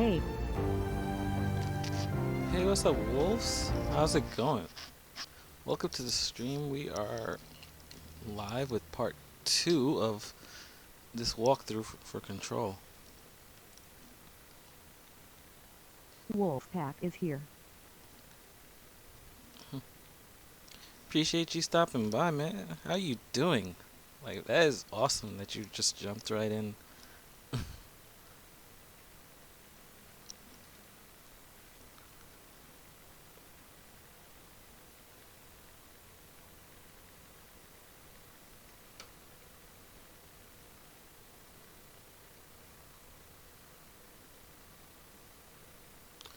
Hey, Hey, what's up, wolves? How's it going? Welcome to the stream. We are live with part 2 of this walkthrough for Control. Wolfpack is here. Appreciate you stopping by, man. How you doing? Like, that is awesome that you just jumped right in.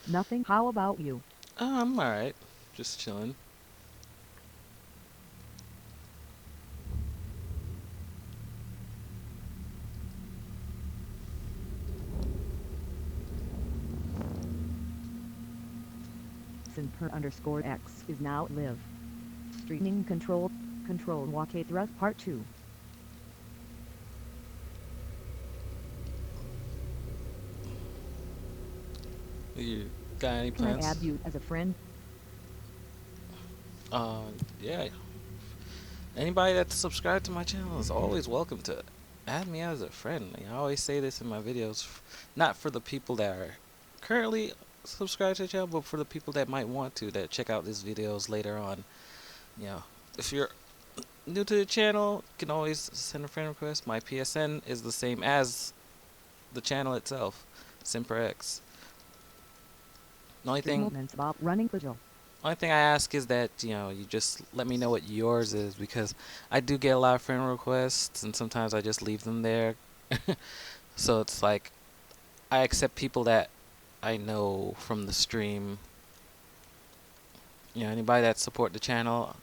Nothing. How about you? Oh, I'm alright. Just chilling. Sinper_X is now live. Streaming Control Walkthrough Part 2. You got any Can I plans? add you as a friend? Yeah. Anybody that's subscribed to my channel is always welcome to add me as a friend. I always say this in my videos, not for the people that are currently subscribed to the channel, but for the people that might want to, that check out these videos later on. You know, if you're new to the channel, you can always send a friend request. My PSN is the same as the channel itself, SimperX. The only thing Moments about running Vigil. Only thing I ask is that, you just let me know what yours is, because I do get a lot of friend requests and sometimes I just leave them there. So it's like I accept people that I know from the stream. Anybody that support the channel,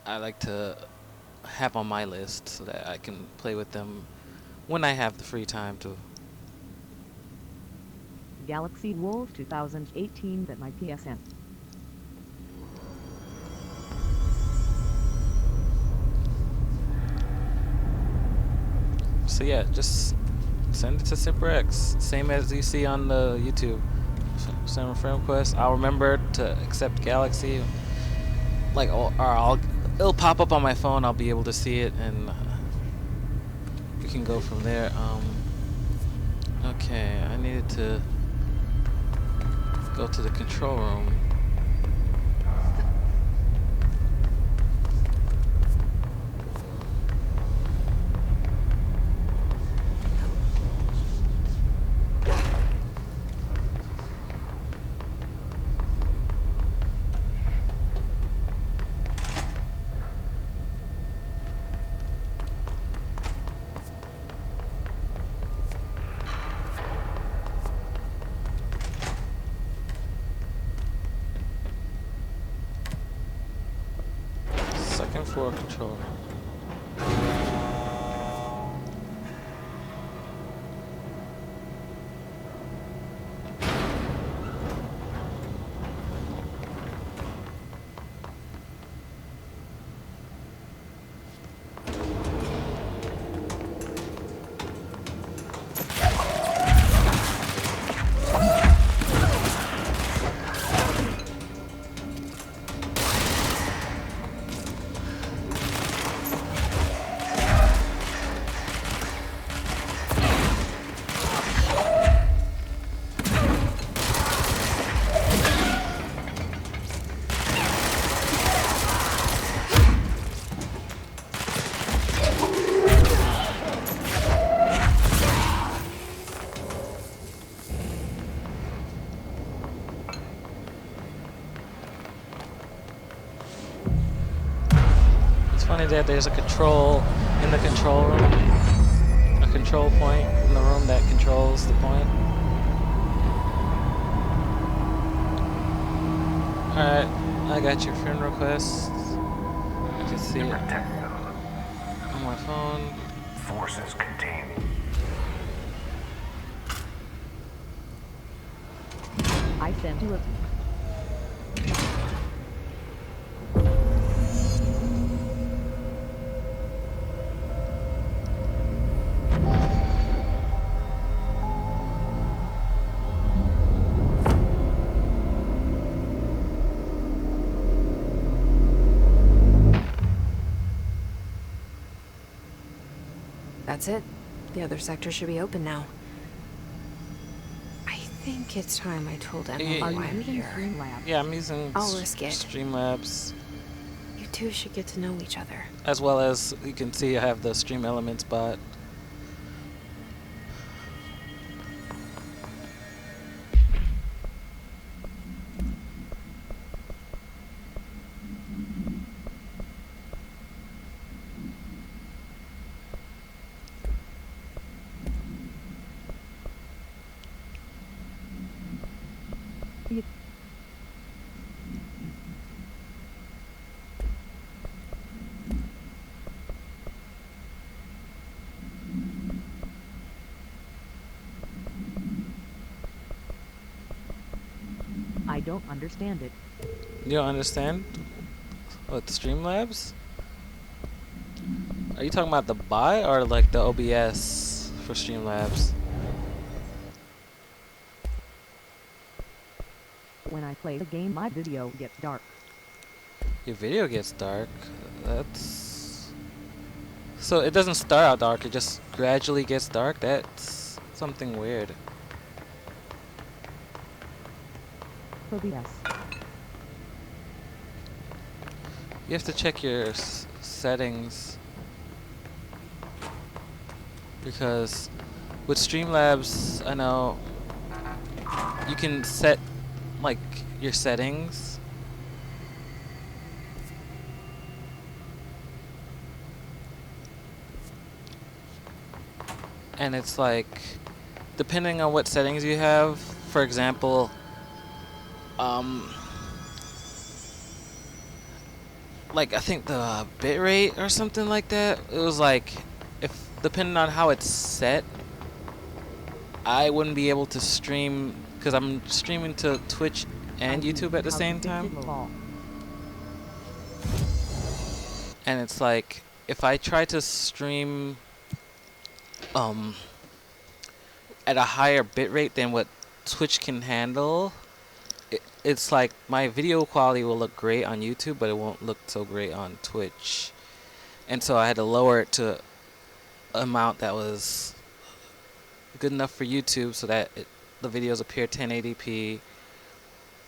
I like to have on my list so that I can play with them when I have the free time to. Galaxy Wolf 2018 at my PSN. So yeah, just send it to SimperX, same as you see on the YouTube. Send a friend request. I'll remember to accept Galaxy. It'll pop up on my phone. I'll be able to see it, and we can go from there. Okay, I needed to go to the control room. Second floor control. Funny that there's a control in the control room, a control point in the room that controls the point. Alright, I got your friend request. I can see it on my phone. Forces contained. I sent you a... That's it. The other sector should be open now. I think it's time I told Emily Yeah. Are why you I'm using here. Streamlabs? Yeah, I'm using I'll risk it. Streamlabs, You two should get to know each other. as well as you can see I have the Stream Elements bot. You- I don't understand it. You don't understand? What, Streamlabs? Are you talking about the bot or like the OBS for Streamlabs? When I play the game, my video gets dark. Your video gets dark. That's... So it doesn't start out dark, it just gradually gets dark? That's something weird. OBS. You have to check your settings. Because with Streamlabs, I know you can set like your settings. And it's like, depending on what settings you have, for example, like I think the bitrate or something like that, it was like, if depending on how it's set, I wouldn't be able to stream, because I'm streaming to Twitch and YouTube at the same time. And it's like, if I try to stream at a higher bitrate than what Twitch can handle, it's like my video quality will look great on YouTube, but it won't look so great on Twitch. And so I had to lower it to an amount that was good enough for YouTube so that the videos appear 1080p,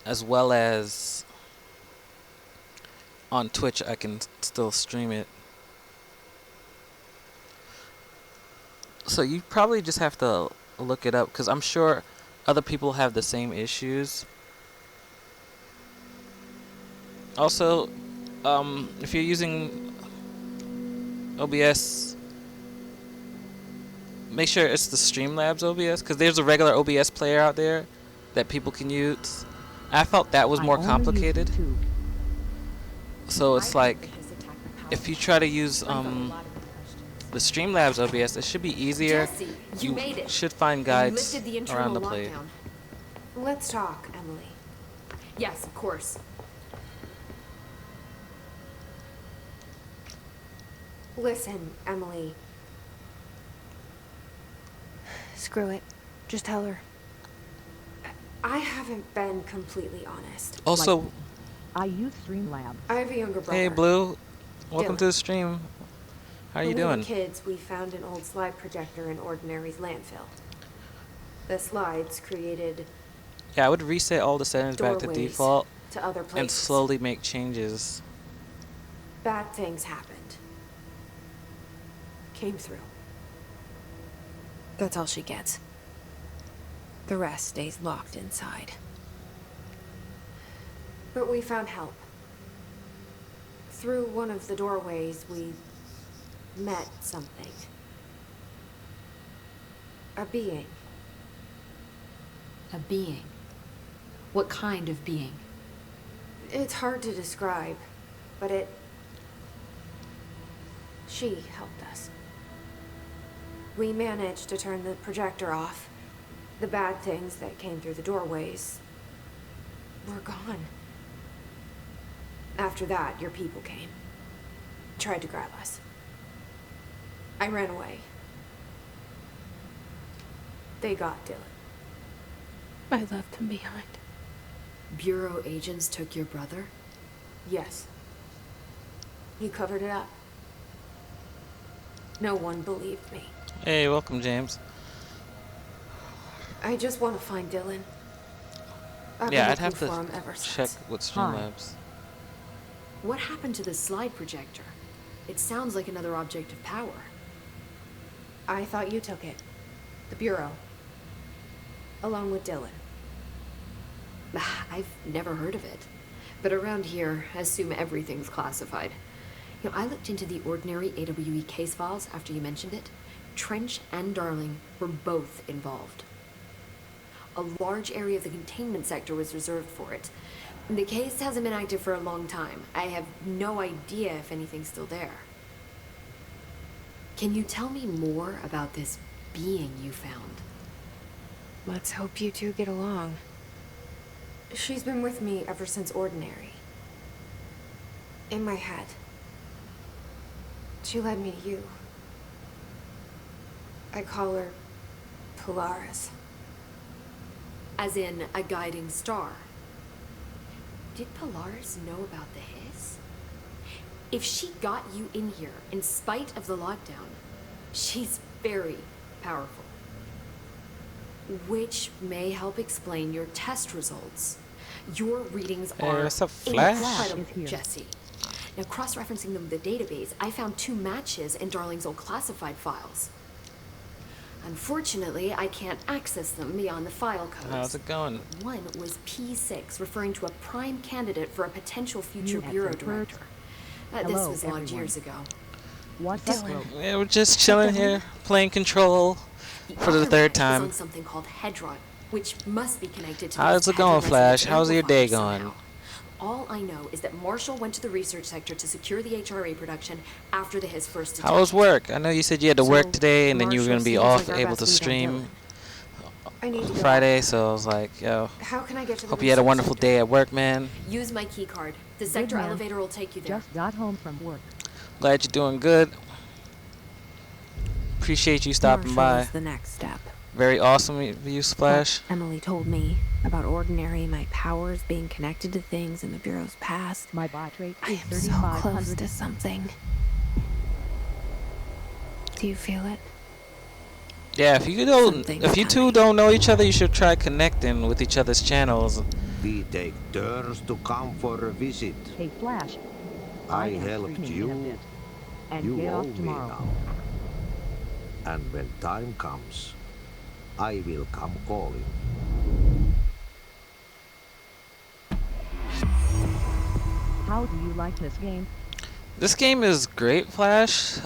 as well as on Twitch I can still stream it. So you probably just have to look it up, because I'm sure other people have the same issues. Also, if you're using OBS, make sure it's the Streamlabs OBS, because there's a regular OBS player out there that people can use. I felt that was more complicated. So it's like, if you try to use the Streamlabs OBS, it should be easier. Jesse, you made it. Should find And guides you lifted the internal around the play. lockdown. Let's talk, Emily. Yes, of course. Listen, Emily. Screw it. Just tell her. I haven't been completely honest. Also, I use Streamlabs. I have a younger brother. hey Blue, welcome Dylan. to the stream. How are you When we were doing? kids, we found an old slide projector in Ordinary's landfill. The slides created Yeah, I would reset all the settings back to doorways default to other places. and slowly make changes. Bad things happened. Came through. That's all she gets. The rest stays locked inside. But we found help. Through one of the doorways, we met something. A being. A being. What kind of being? It's hard to describe, but she helped us. We managed to turn the projector off. The bad things that came through the doorways were gone. After that, your people came. Tried to grab us. I ran away. They got Dylan. I left him behind. Bureau agents took your brother? Yes. He covered it up. No one believed me. Hey, welcome, James. I just want to find Dylan. I've Yeah, been I'd have looking to for him ever check since. with Hi. Streamlabs. What happened to the slide projector? It sounds like another object of power. I thought you took it. The Bureau. Along with Dylan. I've never heard of it. But around here, I assume everything's classified. You know, I looked into the ordinary AWE case files after you mentioned it. Trench and Darling were both involved. A large area of the containment sector was reserved for it. The case hasn't been active for a long time. I have no idea if anything's still there. Can you tell me more about this being you found? Let's hope you two get along. She's been with me ever since Ordinary. In my head. She led me to you. I call her Polaris. As in a guiding star. Did Polaris know about the hiss? If she got you in here in spite of the lockdown, she's very powerful. Which may help explain your test results. Your readings Hey, are what's up, Flash? incredible, Flash is here. Jesse. Now, cross-referencing them with the database, I found 2 matches in Darling's old classified files. Unfortunately, I can't access them beyond the file codes. How's it going? One was P6, referring to a prime candidate for a potential future You bureau expert. director. This Hello, was logged everyone. years ago. What's up, Dylan. bro? Yeah, we're just chilling here, playing Control for the other third match is time. on something called Hedron, which must be connected to How's this it going, Hedron Flash? resonance How's your day amplifier going? somehow. All I know is that Marshall went to the research sector to secure the HRA production after his first attack. How was work? I know you said you had to work So, today and then you were Marshall going to be seems off, like our able best to lead on stream I need to go. Friday, so I was like, yo, How can I get to the hope you had a research wonderful center? day at work, man. Use my key card. The sector man. elevator will take you there. Just got home from work. Glad you're doing good. Appreciate you stopping by. Marshall is the next step. Very awesome of you, Splash. Emily told me about Ordinary, my powers being connected to things in the Bureau's past. My bot rate I is am so close 3,500. to something. Do you feel it? Yeah, if Something's if you two coming. don't know each other, you should try connecting with each other's channels. We take turns to come for a visit. Hey, Flash. I am helped streaming in a you. bit. And You get owe off me tomorrow. now. And when time comes, I will come calling. How do you like this game? This game is great, Flash.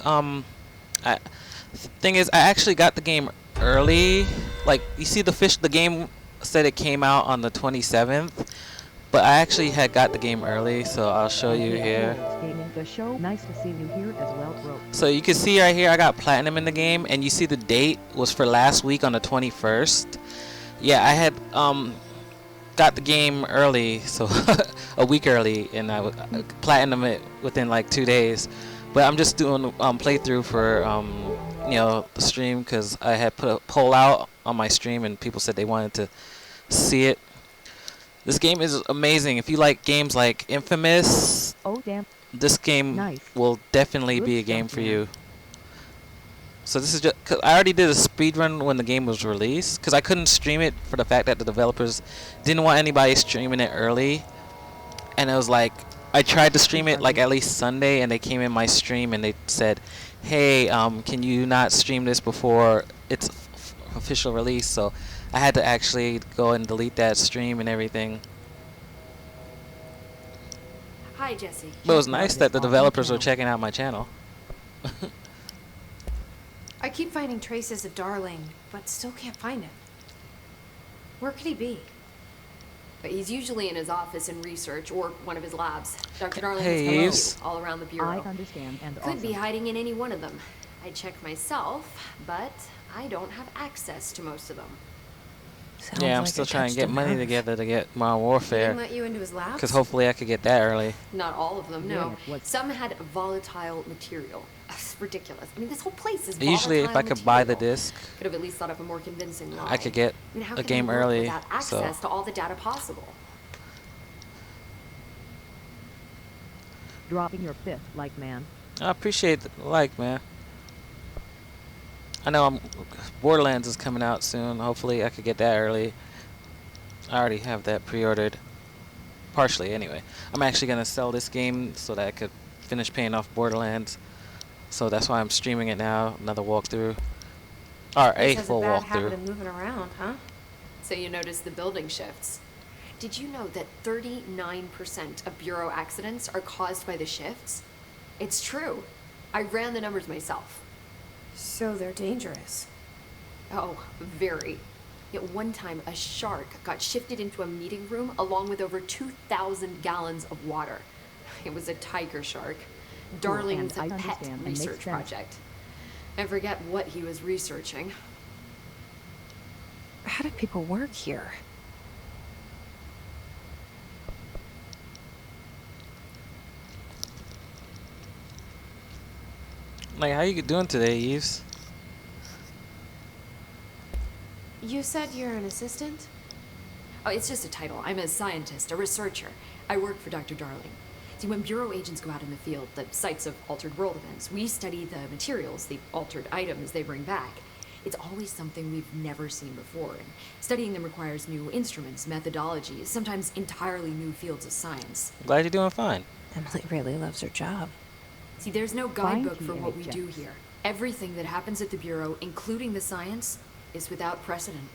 Thing is, I actually got the game early. Like, you see, the game said it came out on the 27th, but I actually had got the game early, so I'll show you here. Gaming the show. Nice to see you here as well, bro. So you can see right here, I got platinum in the game, and you see the date was for last week on the 21st. Yeah, I had got the game early, so a week early, and I platinum it within like 2 days. But I'm just doing playthrough for you know, the stream, because I had put a poll out on my stream and people said they wanted to see it. This game is amazing. If you like games like Infamous, Oh, damn. this game Nice. will definitely Good be a stuff, game for man. you. So this is just, cause I already did a speed run when the game was released, because I couldn't stream it for the fact that the developers didn't want anybody streaming it early. And it was like, I tried to stream it like at least Sunday, and they came in my stream and they said, hey, can you not stream this before its official release? So I had to actually go and delete that stream and everything. Hi, Jesse. But it was Check out nice this that the awesome developers were channel. checking out my channel. I keep finding traces of Darling, but still can't find him. Where could he be? But he's usually in his office in research or one of his labs. Dr. Darling Hey, has Eves. helped you all around the I Bureau. understand and Could be awesome. hiding in any one of them. I check myself, but I don't have access to most of them. Sounds Yeah, I'm like still I trying to touched get a money nerve. together to get Modern He Warfare. didn't let you into his lab? Because hopefully I could get that early. Not all of them, Yeah, no. it was- Some had volatile material. It's ridiculous. I mean, this whole place is Usually if I volatile could buy the material. disc, Could have at least thought of a more convincing lie. I could get I mean, how a could game they work early. without access So to all the data possible? Dropping your fifth like man. I appreciate the like, man. I know Borderlands is coming out soon. Hopefully I could get that early. I already have that pre-ordered. Partially, anyway. I'm actually going to sell this game so that I could finish paying off Borderlands. So that's why I'm streaming it now. Another walkthrough. Or a This has a full bad habit walkthrough. of moving around, huh? So you notice the building shifts. Did you know that 39% of Bureau accidents are caused by the shifts? It's true. I ran the numbers myself. So they're dangerous. Oh, very. At one time, a shark got shifted into a meeting room along with over 2,000 gallons of water. It was a tiger shark. Darling's and a I pet understand and makes research sense. project. I forget what he was researching. How do people work here? Like, how you doing today, Yves? You said you're an assistant? Oh, it's just a title. I'm a scientist, a researcher. I work for Dr. Darling. See, when Bureau agents go out in the field, the sites of altered world events, we study the materials, the altered items they bring back. It's always something we've never seen before, and studying them requires new instruments, methodologies, sometimes entirely new fields of science. Glad you're doing fine. Emily really loves her job. See, there's no Fine guidebook for what we do THX. here. Everything that happens at the Bureau, including the science, is without precedent.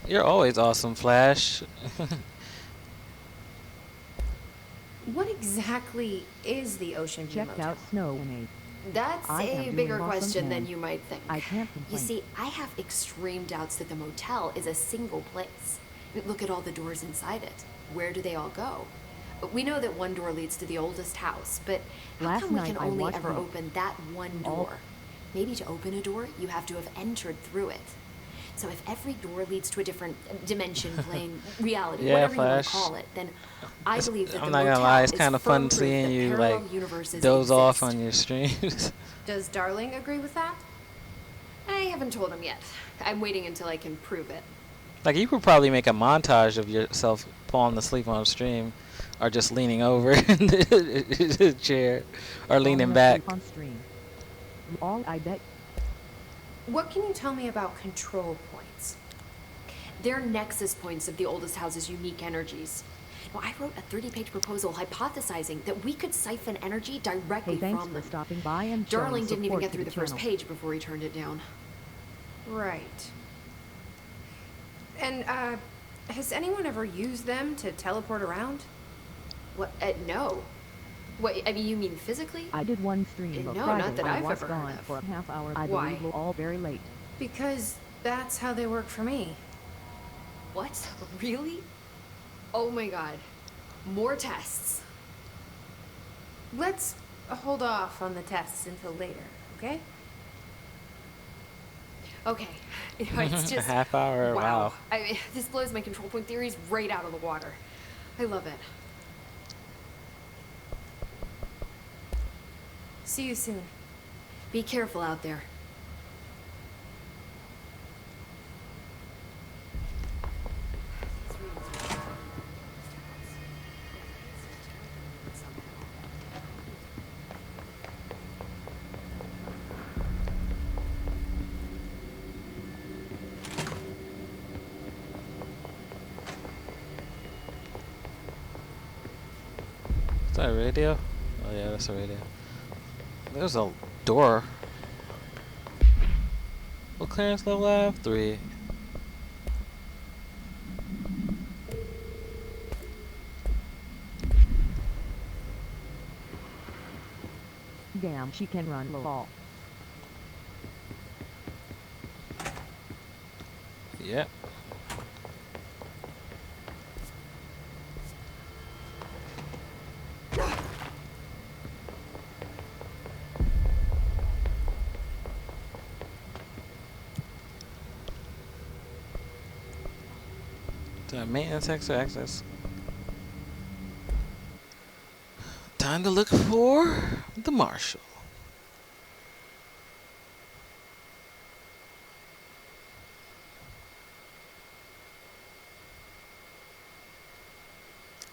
You're always awesome, Flash. What exactly is the Ocean View Checked Motel? out Snow and That's I am a doing bigger awesome question than and you might think. I can't You complain. see, I have extreme doubts that the motel is a single place. Look at all the doors inside it. Where do they all go? We know that one door leads to the oldest house, but how Last come we night can I only watched ever the- open that one all- door? Maybe to open a door, you have to have entered through it. So if every door leads to a different dimension, plane, reality, Yeah, whatever you want Flash. to call it, then I believe that I'm the not motel gonna lie, it's is kind of fun firm proof seeing that you parallel like universes doze off exist. on your streams. Does Darling agree with that? I haven't told him yet. I'm waiting until I can prove it. Like, you could probably make a montage of yourself falling asleep on stream, or just leaning over in the chair, or leaning falling back. asleep on stream. All I bet. What can you tell me about control points? They're nexus points of the oldest house's unique energies. Now, I wrote a 30-page proposal hypothesizing that we could siphon energy directly Hey, thanks from for them. stopping by and showing Darling didn't even support get to through the first channel. page before he turned it down. Right. And, has anyone ever used them to teleport around? What? No. What? I mean, you mean physically? I did one stream, but No, Friday not that I I've was ever heard gone of. for a half hour. I Why? believe we're all very late. Because that's how they work for me. What? Really? Oh my god. More tests. Let's hold off on the tests until later, okay? Okay. You know, it's A just half hour, wow. I mean, this blows my control point theories right out of the water. I love it. See you soon. Be careful out there. Is that a radio? Oh yeah, that's a radio. There's a door. What clearance level I have? 3. Damn, she can run lol. Yep. Maintenance extra access. Time to look for the Marshal.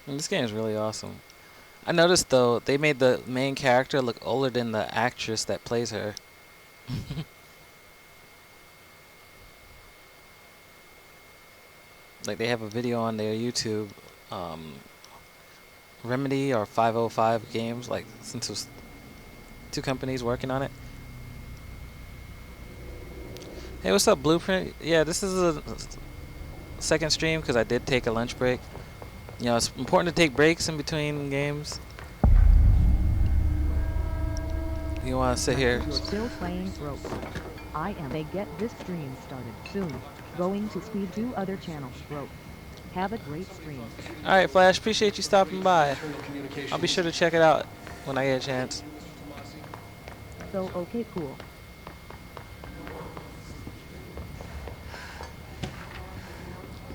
And this game is really awesome. I noticed though they made the main character look older than the actress that plays her. Like they have a video on their YouTube, Remedy or 505 Games, like since it was two companies working on it. Hey, what's up, Blueprint? Yeah, this is a second stream because I did take a lunch break. You know, it's important to take breaks in between games. You want to sit here? You're still playing ropes. I am a get this stream started soon. Going to speed 2 other channels broke. Have a great stream. Alright, Flash, appreciate you stopping by. I'll be sure to check it out when I get a chance. So okay, cool.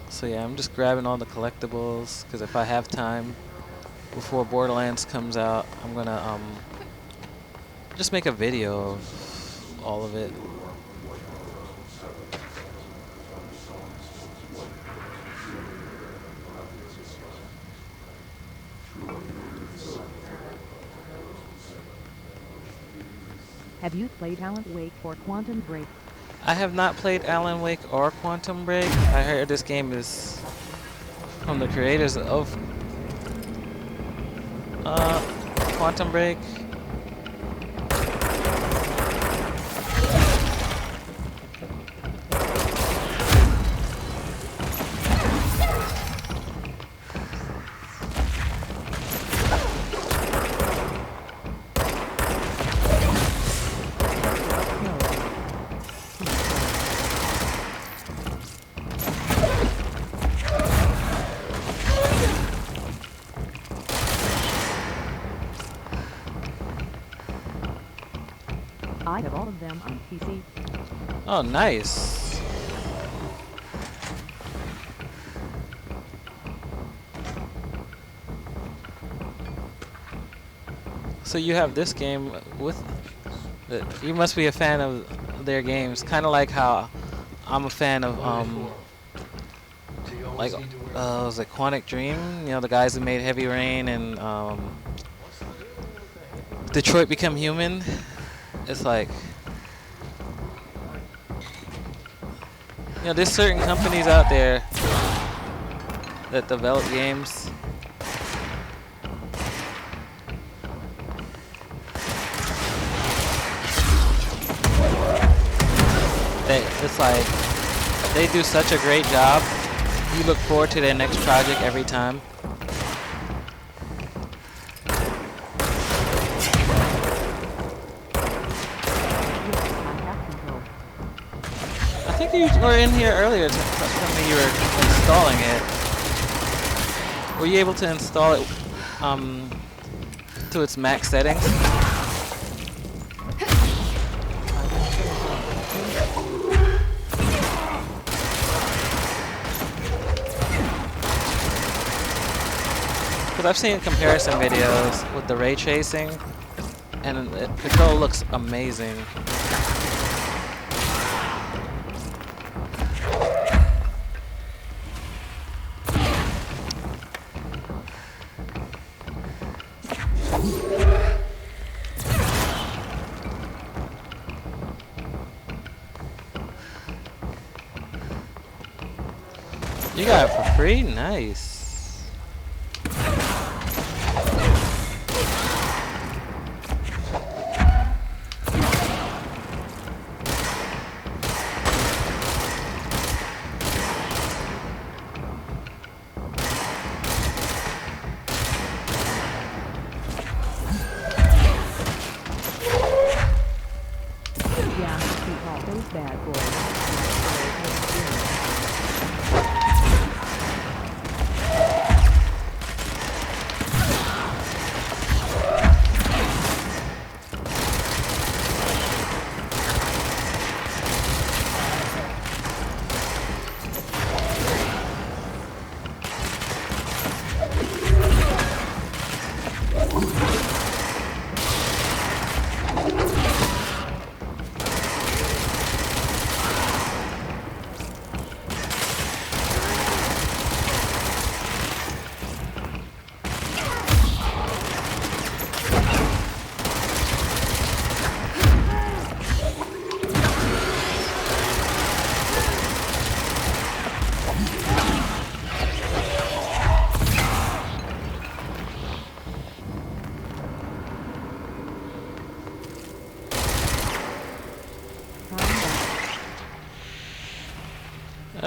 So yeah, I'm just grabbing all the collectibles because if I have time before Borderlands comes out, I'm gonna just make a video of all of it. Have you played Alan Wake or Quantum Break? I have not played Alan Wake or Quantum Break. I heard this game is from the creators of Quantum Break. I have all of them on PC. Oh, nice. So you have this game with you must be a fan of their games, kind of like how I'm a fan of like was it Quantic Dream? You know, the guys who made Heavy Rain and Detroit Become Human. It's like, you know, there's certain companies out there that develop games. It's like, they do such a great job. You look forward to their next project every time. I think you were in here earlier telling me you were installing it. Were you able to install it to its max settings? Because I've seen comparison videos with the ray tracing, and the control looks amazing. You got it for free? Nice. Yeah, keep all those bad boys.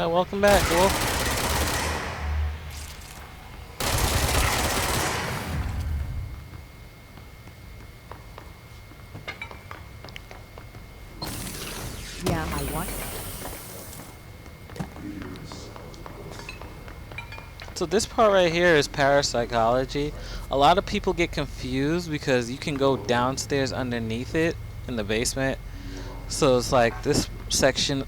Welcome back, Wolf. Yeah, I want. So this part right here is parapsychology. A lot of people get confused because you can go downstairs underneath it in the basement. So it's like this section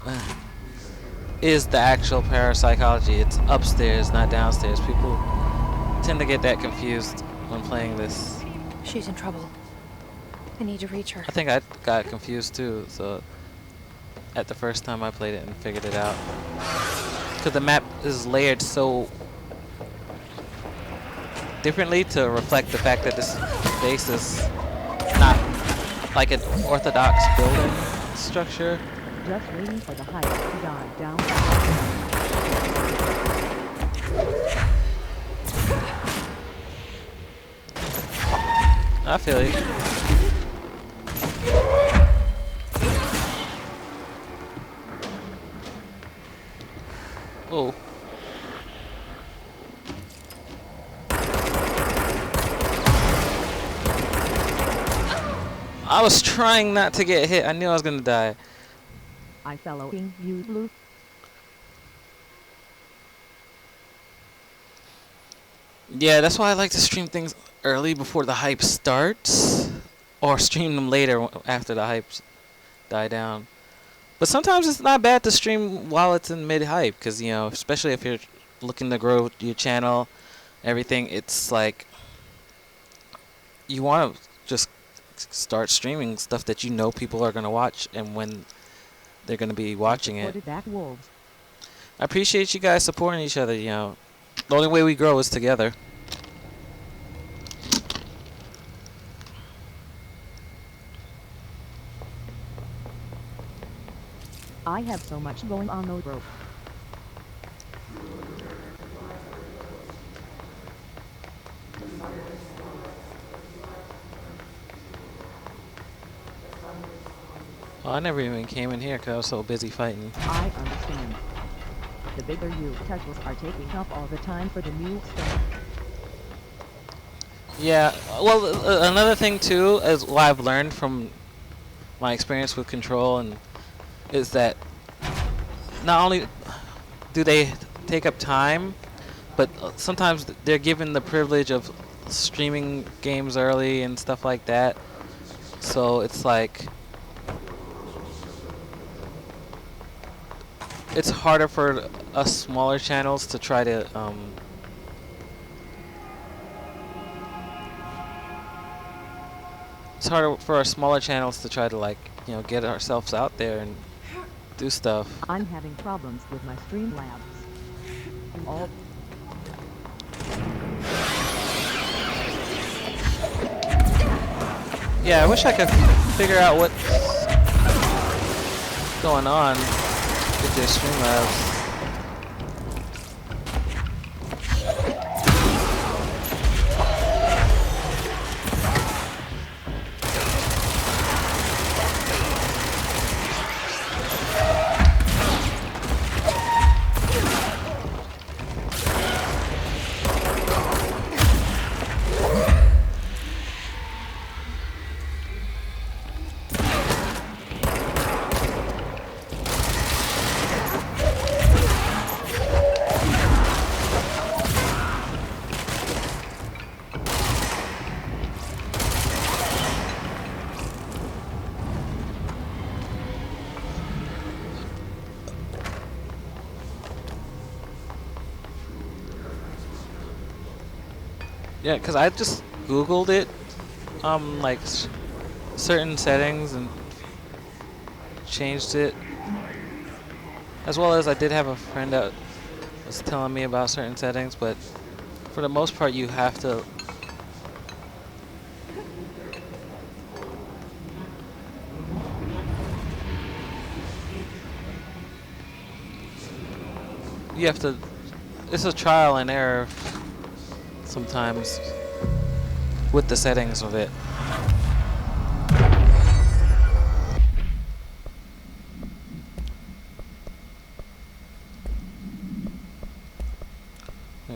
is the actual parapsychology. It's upstairs, not downstairs. People tend to get that confused when playing this. She's in trouble. I need to reach her. I think I got confused too. So at the first time I played it and figured it out. Because the map is layered so differently to reflect the fact that this base is not like an orthodox building structure. Just waiting for the hype to die down. I feel you. Oh. I was trying not to get hit. I knew I was gonna die. I following you, Blue. Yeah, that's why I like to stream things early before the hype starts, or stream them later after the hypes die down. But sometimes it's not bad to stream while it's in mid-hype, because, you know, especially if you're looking to grow your channel, everything, it's like you want to just start streaming stuff that you know people are going to watch and when they're going to be watching it. Supported back wolves. I appreciate you guys supporting each other, you know. The only way we grow is together. I have so much going on though, bro. Oh, I never even came in here because I was so busy fighting. I understand. The bigger you titles are taking up all the time for the new stuff. Yeah, well, another thing too is what I've learned from my experience with Control and is that not only do they take up time, but sometimes they're given the privilege of streaming games early and stuff like that. So it's like it's harder for us smaller channels to try to it's harder for our smaller channels to try to, like, you know, get ourselves out there and do stuff. I'm having problems with my Streamlabs. All Yeah, I wish I could figure out what's going on with their Streamlabs. Yeah, because I just Googled it, like certain settings and changed it. As well as I did have a friend that was telling me about certain settings, but for the most part you have to it's a trial and error sometimes with the settings of it.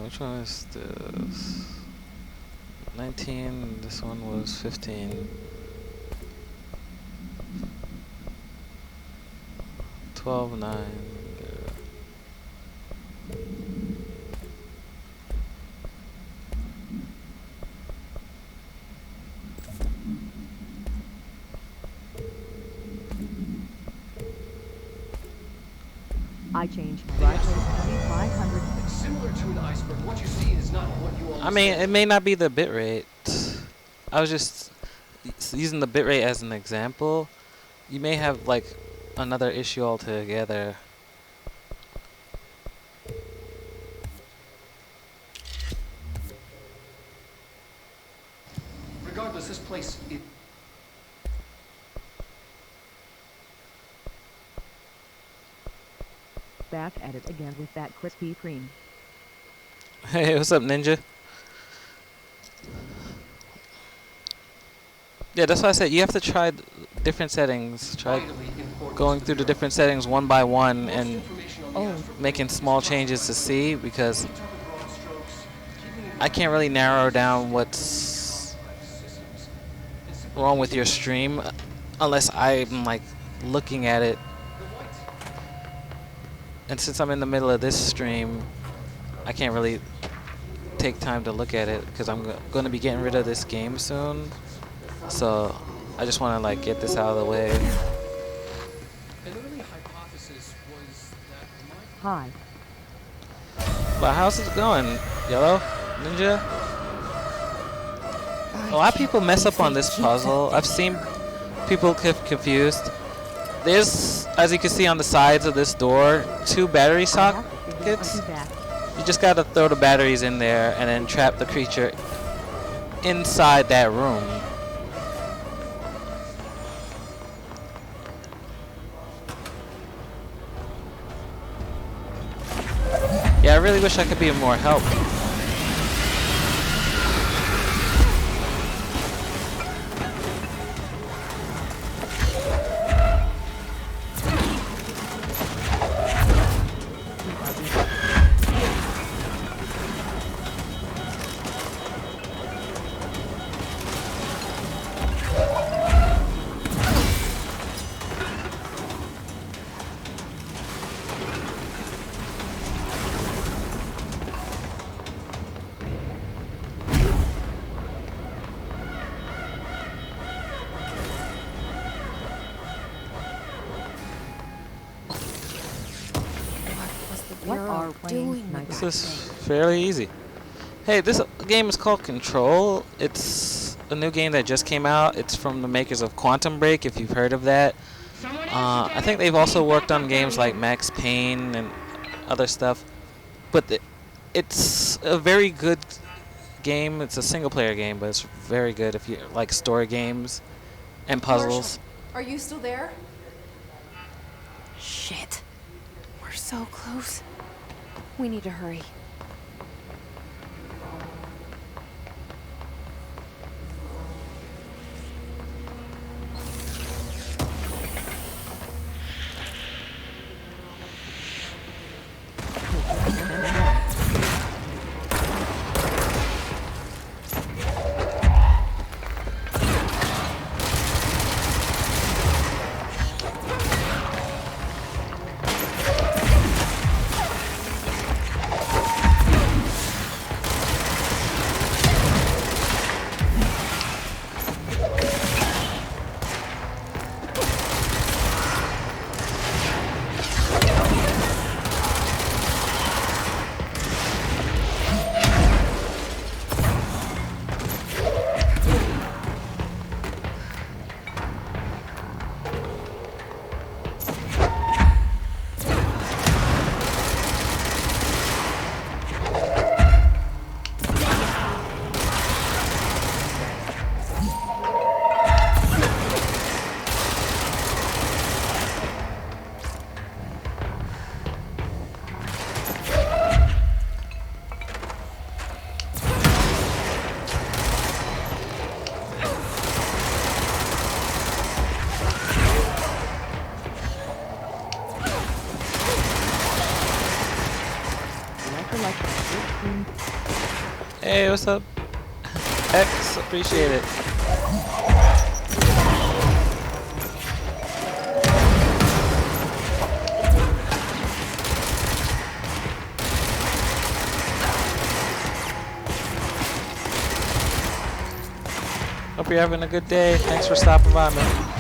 which one is this? 19, this one was 15. 12, 9. I changed my driveway to 500. Similar to an iceberg, what you see is not what you I mean, it may not be the bitrate. I was just using the bitrate as an example. You may have like another issue altogether. Regardless, this place, it Back at it again with that Krispy Kreme. Hey, what's up, Ninja? Yeah, that's why I said you have to try different settings. Try vitally important going to through the bureau. different settings one by one Most and information on the Oh. iceberg making is small described changes to by see, because interpret broad strokes, keeping in I can't really narrow down what's systems. It's simply wrong with your stream unless I'm like looking at it. the white. And since I'm in the middle of this stream, I can't really take time to look at it because I'm going to be getting rid of this game soon. So I just want to like get this out of the way. An early hypothesis was that Hi. But how's it going, Yellow? Ninja? A lot of people mess up on this puzzle. I've seen people get confused. There's, as you can see on the sides of this door, 2 battery I have to figure out sockets. that. You just gotta throw the batteries in there and then trap the creature inside that room. Yeah, I really wish I could be of more help. What are playing doing night This night? is fairly easy. Hey, this game is called Control. It's a new game that just came out. It's from the makers of Quantum Break, if you've heard of that. I think they've also worked on games like Max Payne and other stuff. But it's a very good game. It's a single-player game, but it's very good if you like story games and puzzles. Are you still there? Shit. We're so close. We need to hurry. Hey, what's up? X, appreciate it. Hope you're having a good day. Thanks for stopping by, man.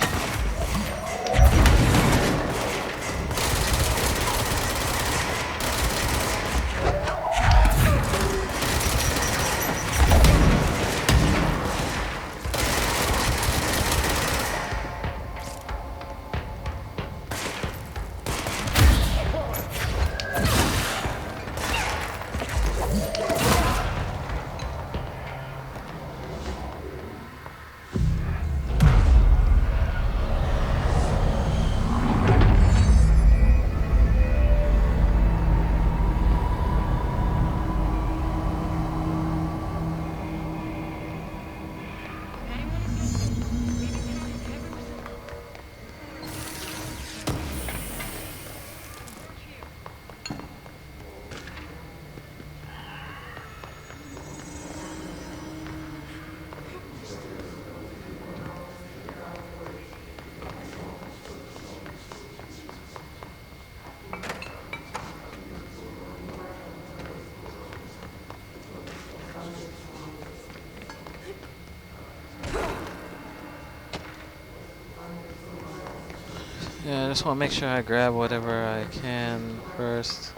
Yeah, I just want to make sure I grab whatever I can first.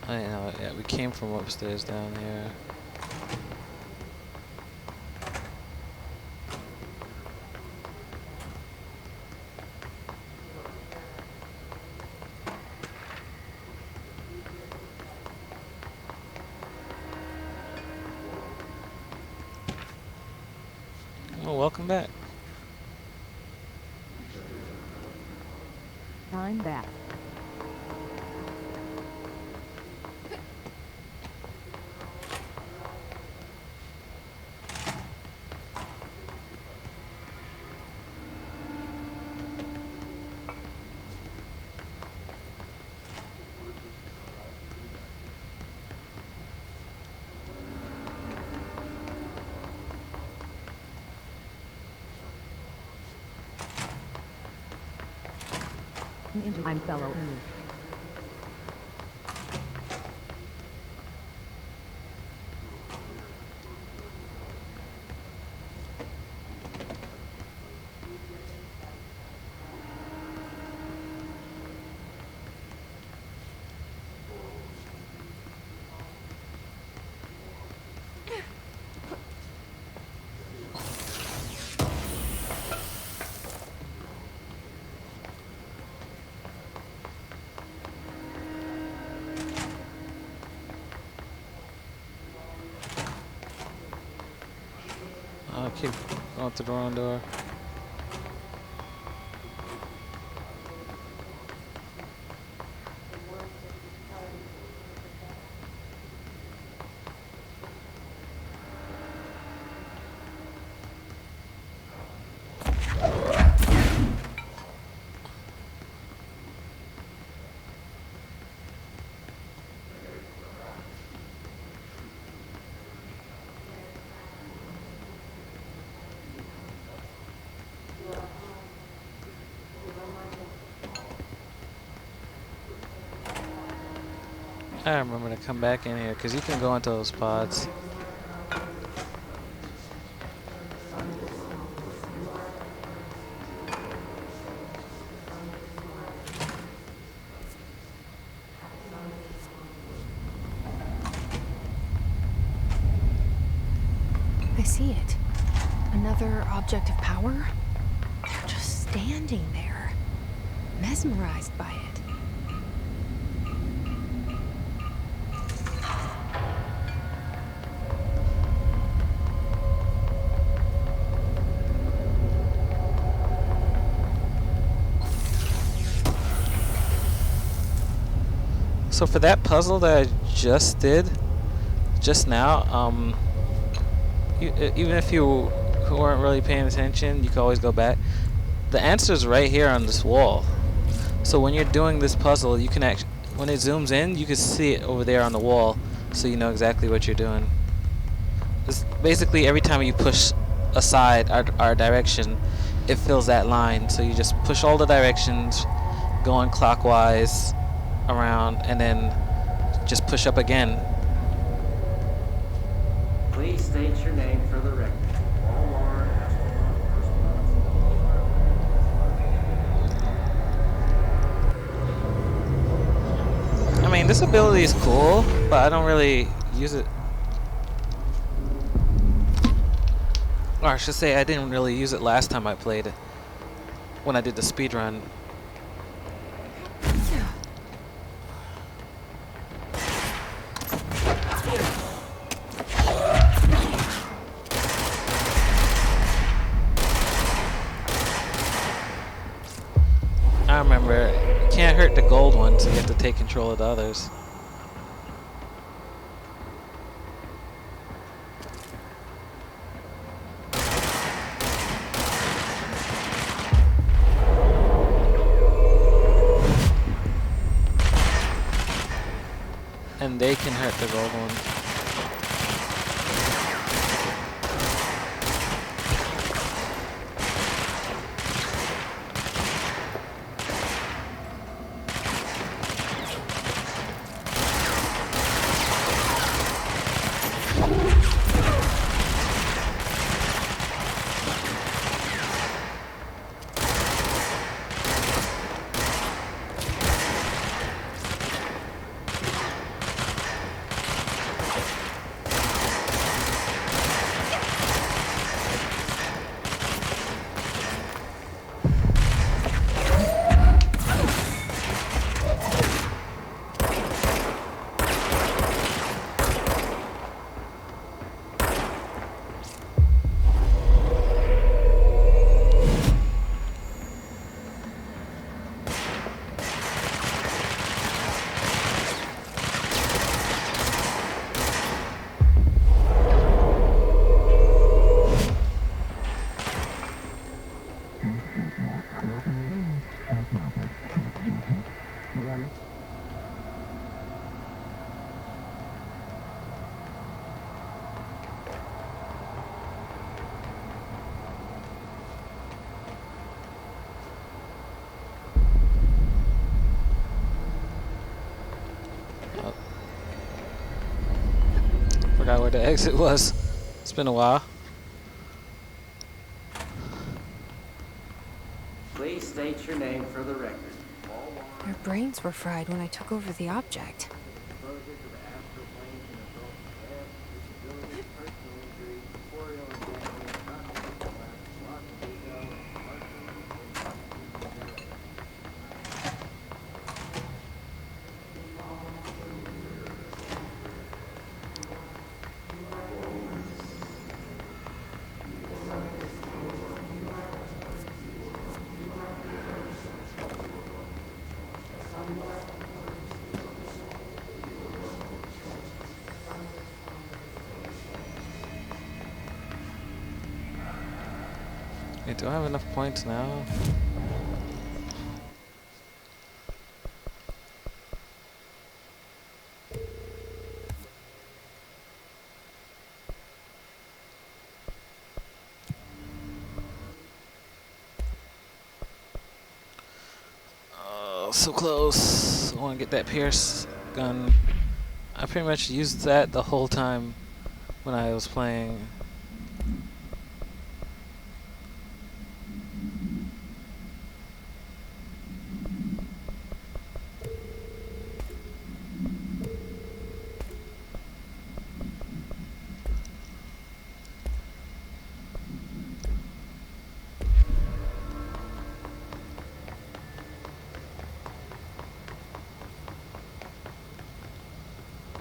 I know, yeah, we came from upstairs down here. Well, welcome back. I'm back. Into I'm fellow Anu. I'll keep going through the wrong door. I remember to come back in here because you can go into those pods. I see it. Another object of power? They're just standing there, mesmerized by it. So for that puzzle that I just did, just now, even if you weren't really paying attention, you can always go back. The answer's right here on this wall. So when you're doing this puzzle, you can when it zooms in, you can see it over there on the wall, so you know exactly what you're doing. It's basically every time you push aside our direction, it fills that line. So you just push all the directions, going clockwise around, and then just push up again. Please state your name for the record. I mean, this ability is cool, but I don't really use it. Or I should say, I didn't really use it last time I played it, when I did the speed run. I remember, you can't hurt the gold one, so you have to take control of the others. And they can hurt the gold one. Forgot where the exit was. It's been a while. Please state your name for the record. Their brains were fried when I took over the object. Wait, do I have enough points now? Oh, so close. I want to get that Pierce gun. I pretty much used that the whole time when I was playing.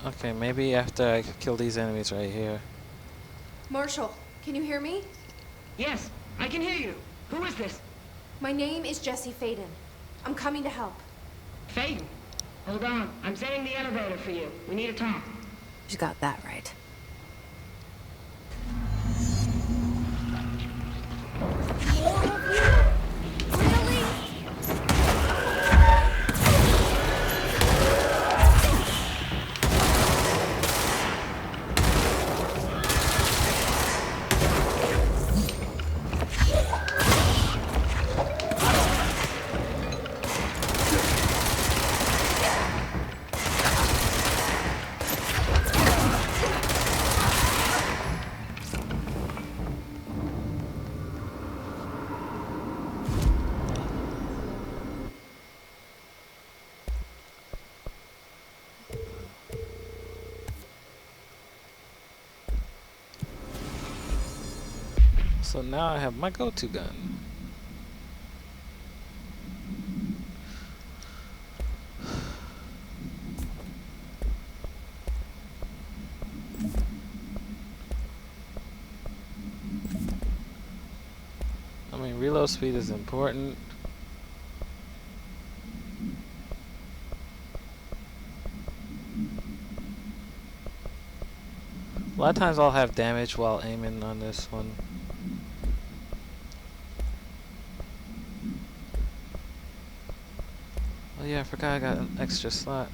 Okay, maybe after I kill these enemies right here. Marshall, can you hear me? Yes, I can hear you. Who is this? My name is Jesse Faden. I'm coming to help. Faden. Hold on. I'm setting the elevator for you. We need to talk. You got that right. So now I have my go-to gun. I mean, reload speed is important. A lot of times I'll have damage while aiming on this one. Oh yeah, I forgot I got an extra slot.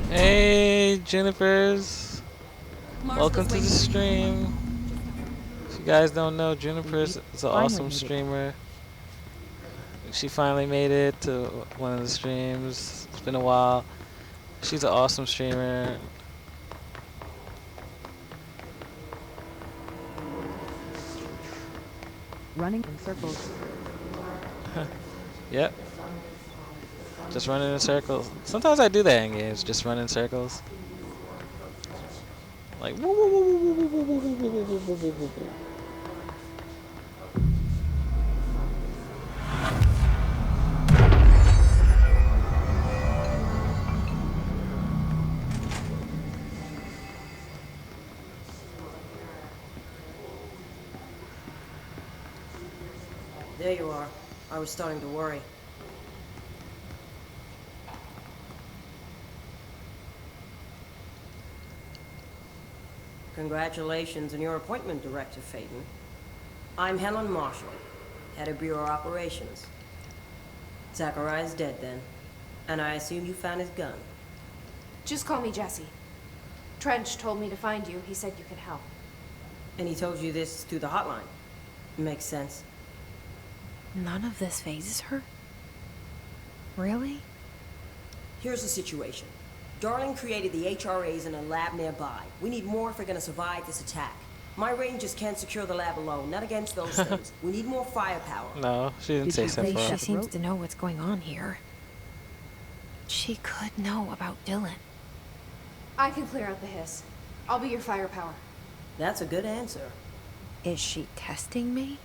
Hey, Junipers! Welcome to the stream. If you guys don't know, Juniper is an awesome streamer. She finally made it to one of the streams. It's been a while. She's an awesome streamer. Running in circles. Yep. Just running in circles. Sometimes I do that in games, just run in circles. Like woo woo woo woo woo woo woo woo woo woo woo woo woo woo. There you are. I was starting to worry. Congratulations on your appointment, Director Phaeton. I'm Helen Marshall, head of Bureau Operations. Zachariah's dead then, and I assume you found his gun. Just call me Jesse. Trench told me to find you. He said you could help. And he told you this through the hotline. Makes sense. None of this phases her? Really? Here's the situation. Darling created the HRAs in a lab nearby. We need more if we're gonna survive this attack. My rangers can't secure the lab alone, not against those things. We need more firepower. No, she didn't say She Sephiroth. seems to know what's going on here. She could know about Dylan. I can clear out the hiss. I'll be your firepower. That's a good answer. Is she testing me?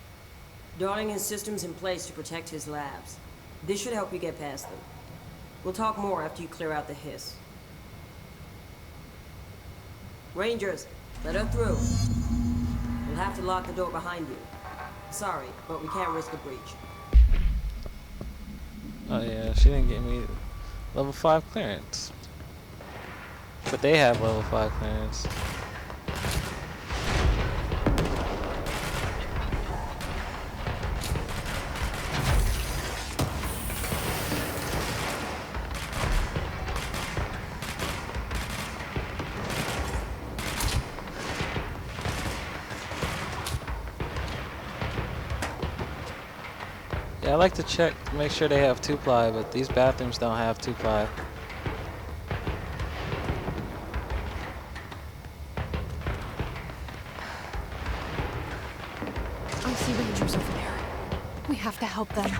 Darling has systems in place to protect his labs. This should help you get past them. We'll talk more after you clear out the hiss. Rangers, let her through. We'll have to lock the door behind you. Sorry, but we can't risk a breach. Oh yeah, she didn't give me level 5 clearance. But they have level 5 clearance. Yeah, I like to check to make sure they have 2-ply, but these bathrooms don't have 2-ply. I see rangers over there. We have to help them.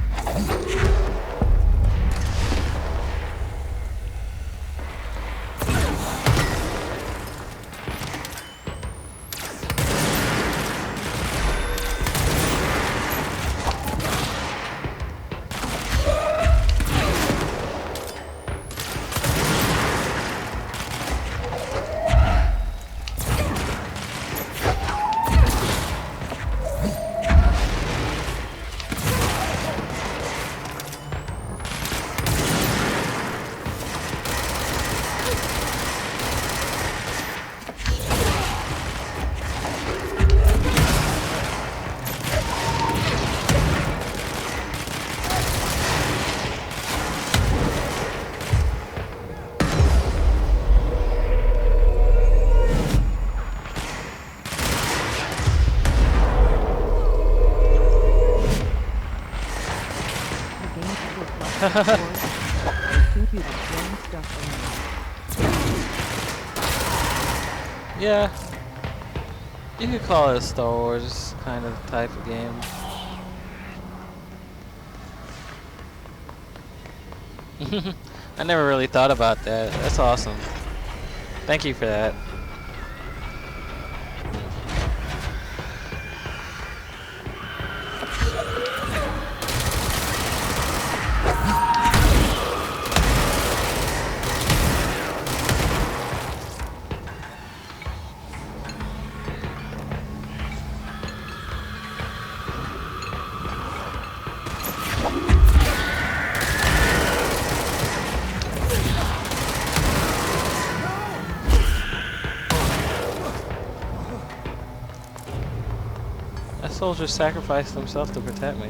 too cute at throwing stuff around. Yeah. You could call it a Star Wars kind of type of game. I never really thought about that. That's awesome. Thank you for that. That soldier sacrificed himself to protect me.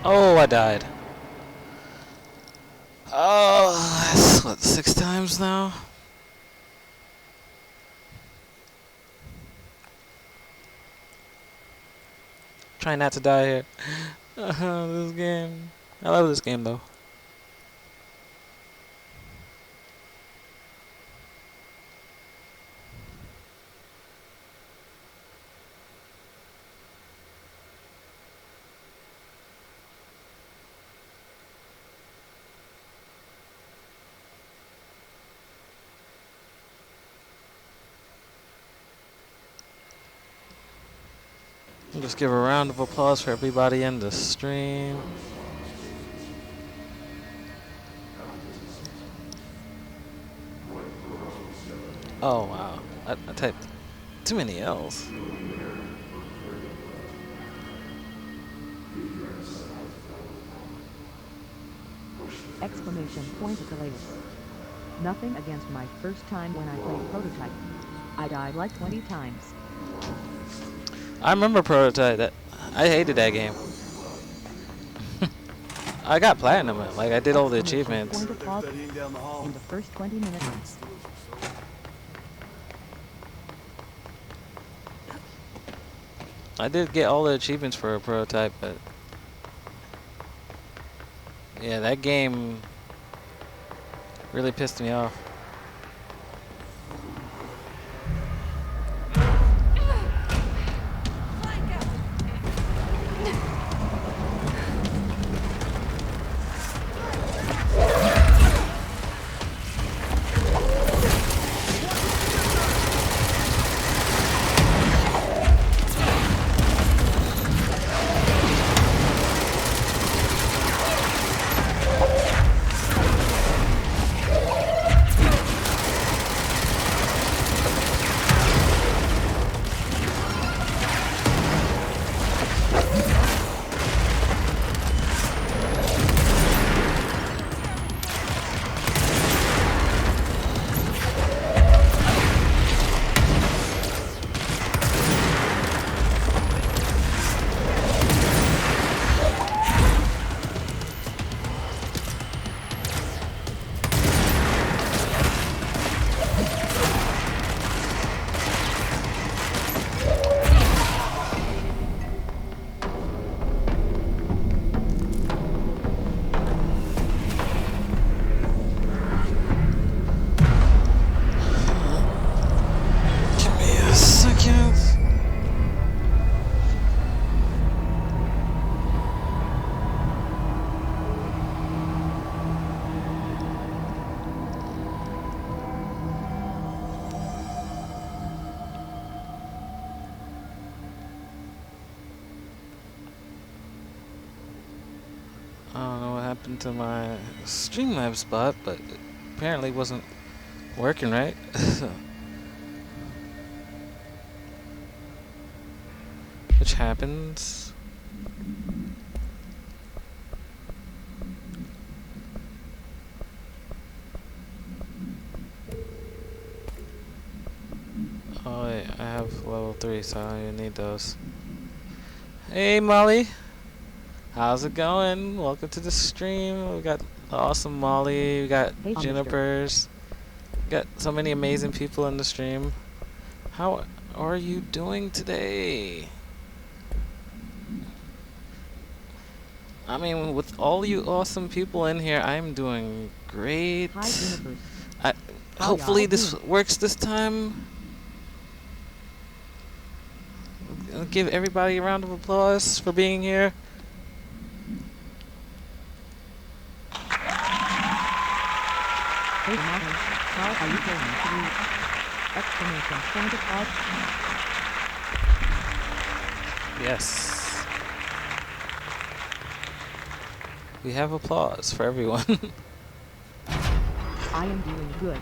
Oh, I died. Oh, that's what, 6 times now? Try not to die here. This game. I love this game though. Just give a round of applause for everybody in the stream. Oh wow, I typed too many L's. Exclamation point at the latest. Nothing against my first time when I played Prototype. I died like 20 times. I remember Prototype. That I hated that game. I got platinum. Like I did all the achievements. In the first 20 minutes. I did get all the achievements for a Prototype, but yeah, that game really pissed me off. happened to my Streamlabs spot, but it apparently wasn't working right. Which happens. Oh wait, I have level 3, so I don't even need those. Hey Molly, how's it going? Welcome to the stream. We got the awesome Molly, we got Hey, Junipers, we got so many amazing people in the stream. How are you doing today? I mean, with all you awesome people in here, I'm doing great. Hi, Junipers. How Hopefully y'all this doing? works this time. I'll give everybody a round of applause for being here. Hey, Molly. How are you doing? Exclamation point of out. Yes. We have applause for everyone. I am doing good.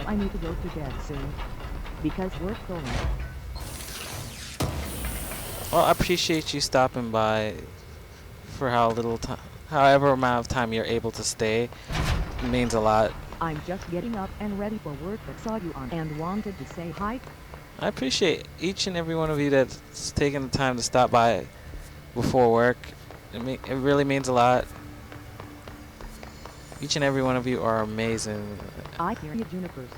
I need to go to bed soon. Because we're going. Well, I appreciate you stopping by for how little time, however amount of time you're able to stay. It means a lot. I'm just getting up and ready for work, but saw you on and wanted to say hi. I appreciate each and every one of you that's taking the time to stop by before work. It really means a lot. Each and every one of you are amazing. I hear you, Junipers.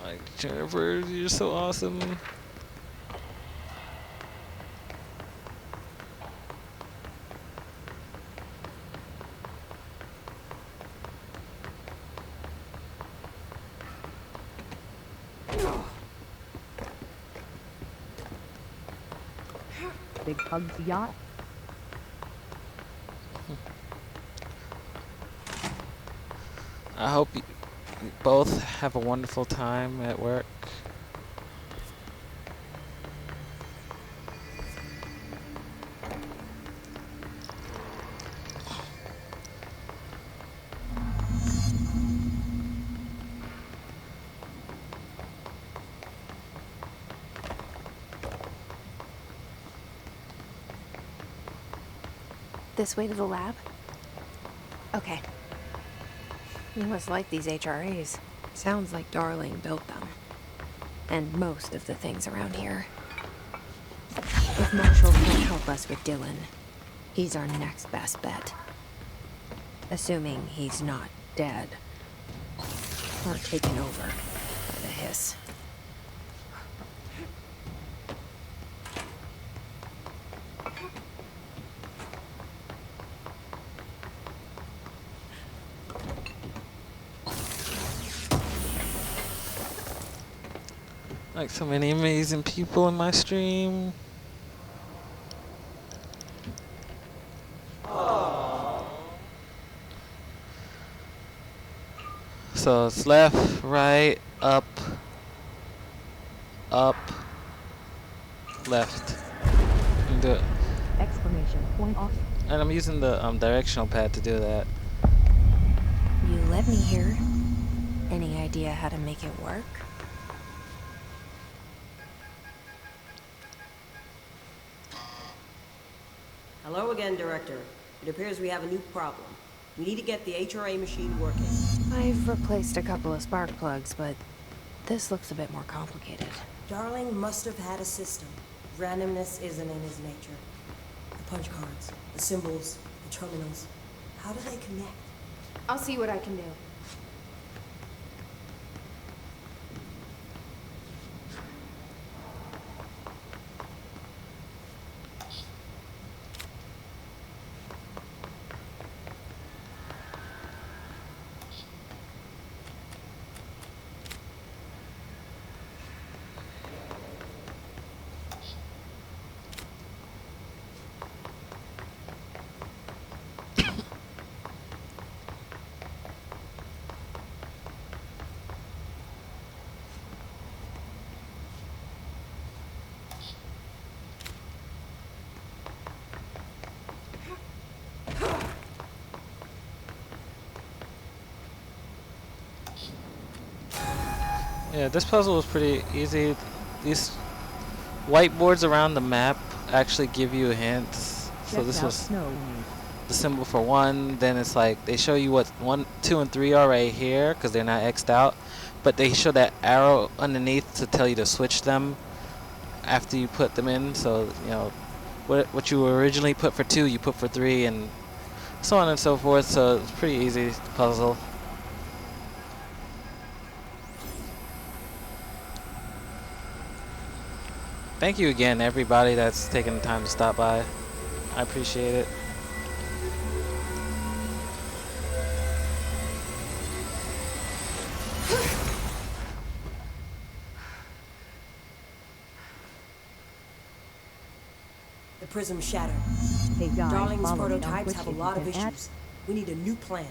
Like, Jennifer, you're so awesome. Big hugs, yacht. I hope you both have a wonderful time at work. This way to the lab? Okay. You must like these HRAs. Sounds like Darling built them. And most of the things around here. If Marshall can't help us with Dylan, he's our next best bet. Assuming he's not dead. Or taken over by the Hiss. Like so many amazing people in my stream. So it's left, right, up, up, left. You can do it. Exclamation point off. And I'm using the directional pad to do that. You let me here. Any idea how to make it work? Hello again, Director. It appears we have a new problem. We need to get the HRA machine working. I've replaced a couple of spark plugs, but this looks a bit more complicated. Darling must have had a system. Randomness isn't in his nature. The punch cards, the symbols, the terminals. How do they connect? I'll see what I can do. Yeah, this puzzle was pretty easy. These whiteboards around the map actually give you hints. So Check this out was snow needs. the symbol for 1. Then it's like they show you what 1, 2, and 3 are right here because they're not X'd out. But they show that arrow underneath to tell you to switch them after you put them in. So, you know, what you originally put for 2, you put for 3, and so on and so forth. So it's pretty easy puzzle. Thank you again, everybody that's taking the time to stop by. I appreciate it. The prism shattered. Hey guys, Darling's follow me on prototypes Twitch have a if you lot of can add- issues. We need a new plan.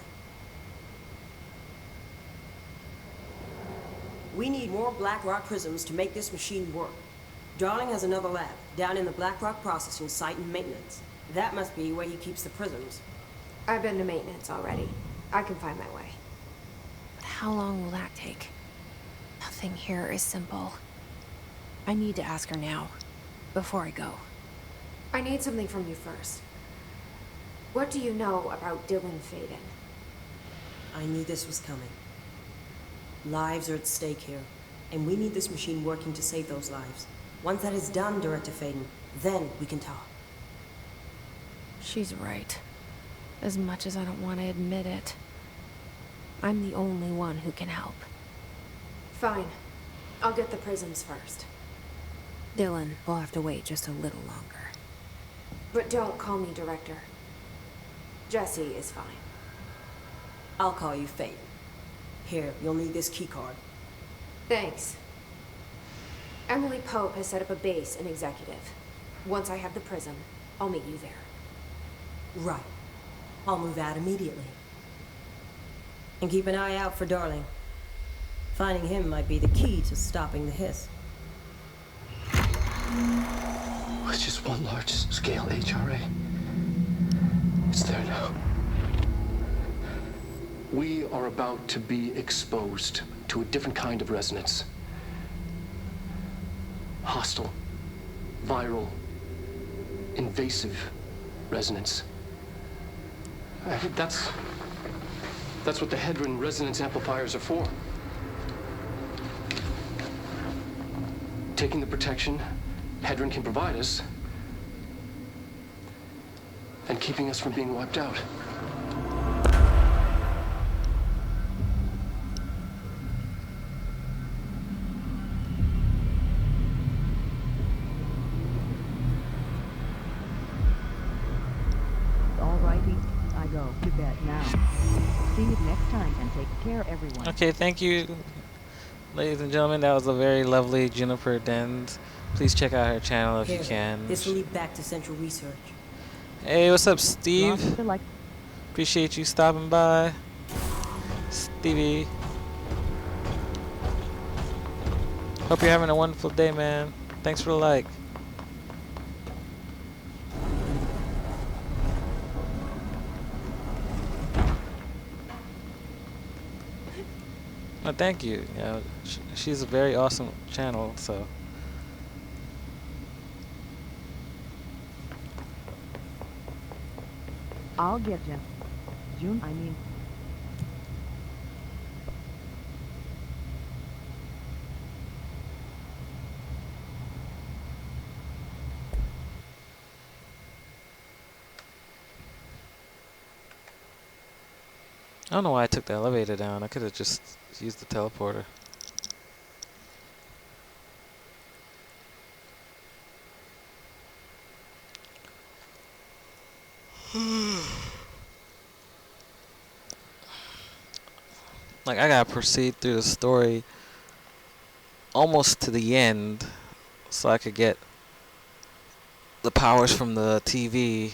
We need more Blackrock prisms to make this machine work. Darling has another lab, down in the Blackrock processing site in maintenance. That must be where he keeps the prisms. I've been to maintenance already. I can find my way. But how long will that take? Nothing here is simple. I need to ask her now, before I go. I need something from you first. What do you know about Dylan Faden? I knew this was coming. Lives are at stake here, and we need this machine working to save those lives. Once that is done, Director Faden, then we can talk. She's right. As much as I don't want to admit it. I'm the only one who can help. Fine. I'll get the prisms first. Dylan will have to wait just a little longer. But don't call me Director. Jesse is fine. I'll call you Faden. Here, you'll need this keycard. Thanks. Emily Pope has set up a base in Executive. Once I have the prism, I'll meet you there. Right. I'll move out immediately. And keep an eye out for Darling. Finding him might be the key to stopping the hiss. It's just one large-scale HRA. It's there now. We are about to be exposed to a different kind of resonance. Hostile, viral, invasive resonance. That's what the Hedron resonance amplifiers are for. Taking the protection Hedron can provide us and keeping us from being wiped out. Alrighty, I go to bed now. See you next time and take care, everyone. Okay, thank you, ladies and gentlemen. That was a very lovely Juniper Dens. Please check out her channel if you Here, can. this will lead back to Central Research. Hey, what's up, Steve? Lost the like. Appreciate you stopping by, Stevie. Hope you're having a wonderful day, man. Thanks for the like. No, thank you. You know, she's a very awesome channel, so. I'll get you. June, I mean. I don't know why I took the elevator down. I could have just used the teleporter. Like, I gotta proceed through the story almost to the end so I could get the powers from the TV,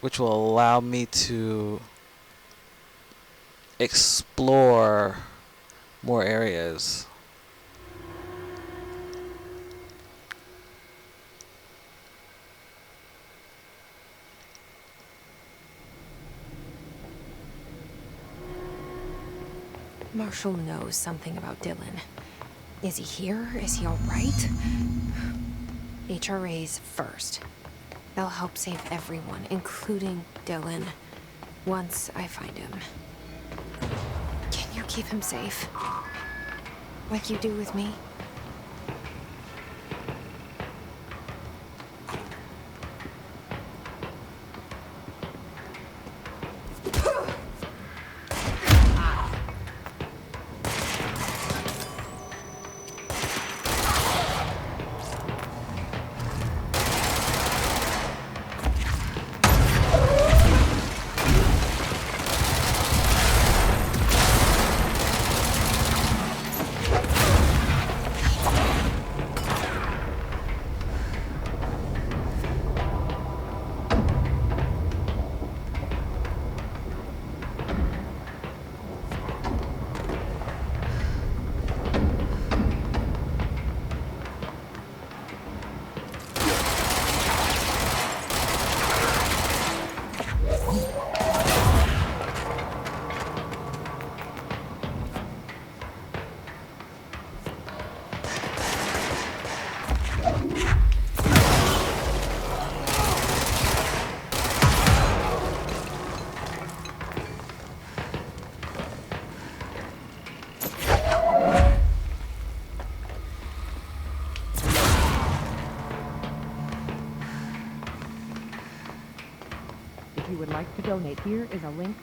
which will allow me to explore more areas. Marshall knows something about Dylan. Is he here? Is he all right? HRAs first. They'll help save everyone, including Dylan, once I find him. Can you keep him safe? Like you do with me? If you would like to donate, here is a link.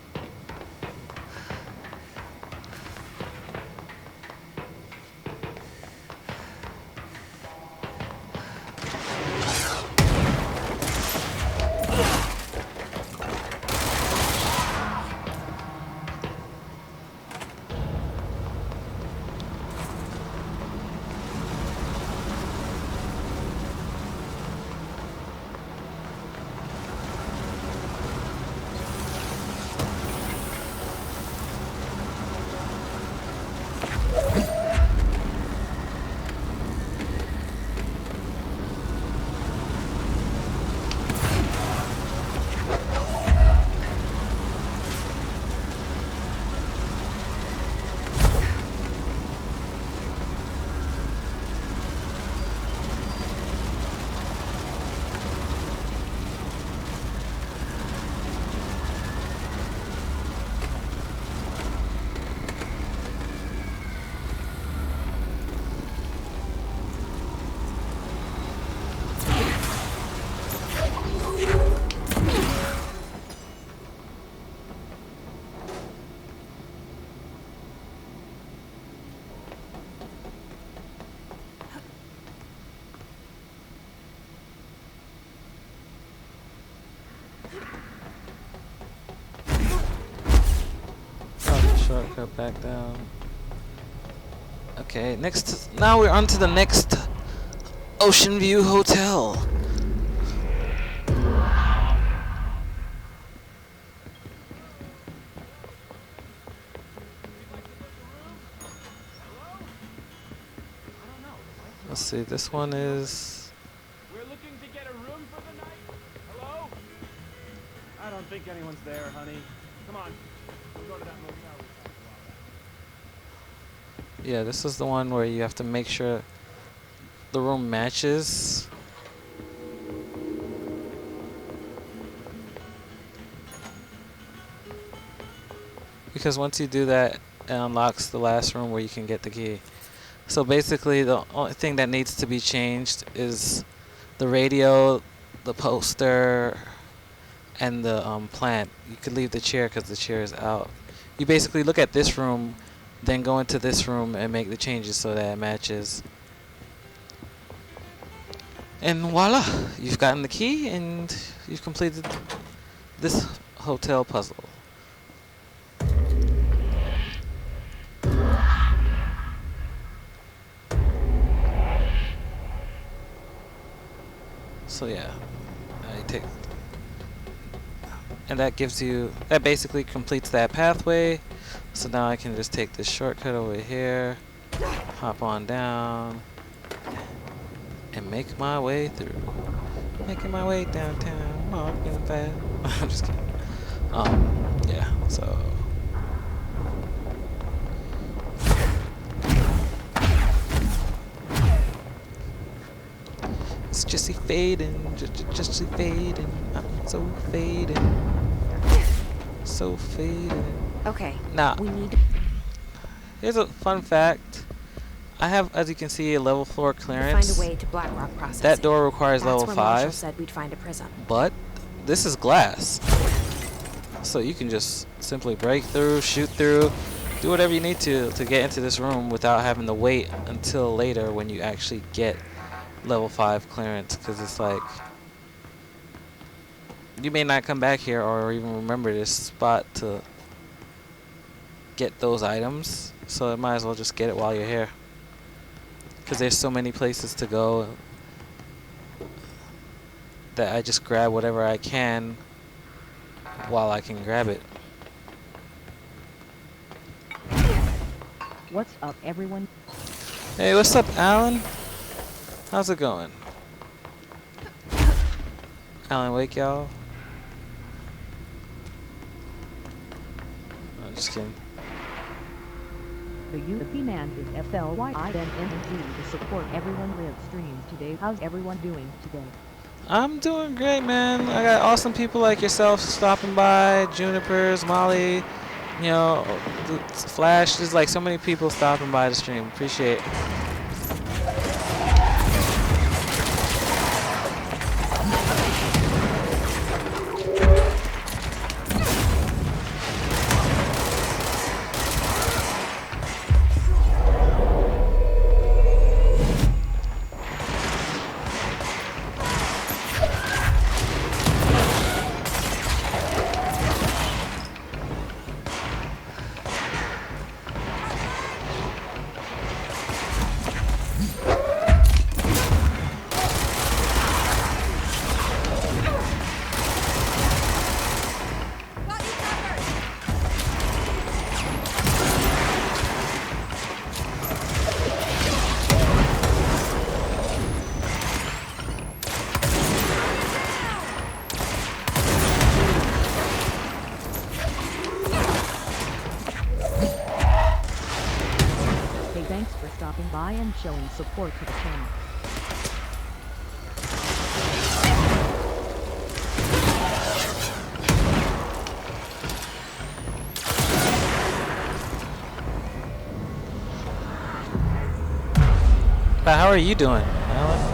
Shortcut back down. Okay, now we're on to the next Ocean View Hotel. Let's see, this one is... We're looking to get a room for the night. Hello? I don't think anyone's there, honey. Come on. We'll go to that motel. Yeah, this is the one where you have to make sure the room matches. Because once you do that, it unlocks the last room where you can get the key. So basically, the only thing that needs to be changed is the radio, the poster, and the plant. You could leave the chair because the chair is out. You basically look at this room, then go into this room and make the changes so that it matches. And voila! You've gotten the key and you've completed this hotel puzzle. So yeah, I take, and that gives you, that basically completes that pathway. So now I can just take this shortcut over here, hop on down, and make my way through. Making my way downtown, walking fast. I'm just kidding. Yeah, so It's just fading, just fading. I'm so fading, so fading. Okay. Now, We need to here's a fun fact. I have, as you can see, a level 4 find clearance. a way to Blackrock processing. That door requires That's level where Marshall 5, said we'd find a prism. but this is glass. So you can just simply break through, shoot through, do whatever you need to get into this room without having to wait until later when you actually get level 5 clearance, because it's like you may not come back here or even remember this spot to get those items, so I might as well just get it while you're here, because there's so many places to go that I just grab whatever I can while I can grab it. What's up, everyone? Hey, what's up, Alan? How's it going? Alan Wake, y'all. I'm just kidding. The UP man is FLYINNG to support everyone live streams today. How's everyone doing today? I'm doing great, man. I got awesome people like yourself stopping by. Junipers, Molly, you know, Flash. There's like so many people stopping by the stream. Appreciate it. Thanks for stopping by and showing support to the channel. But how are you doing, Alan?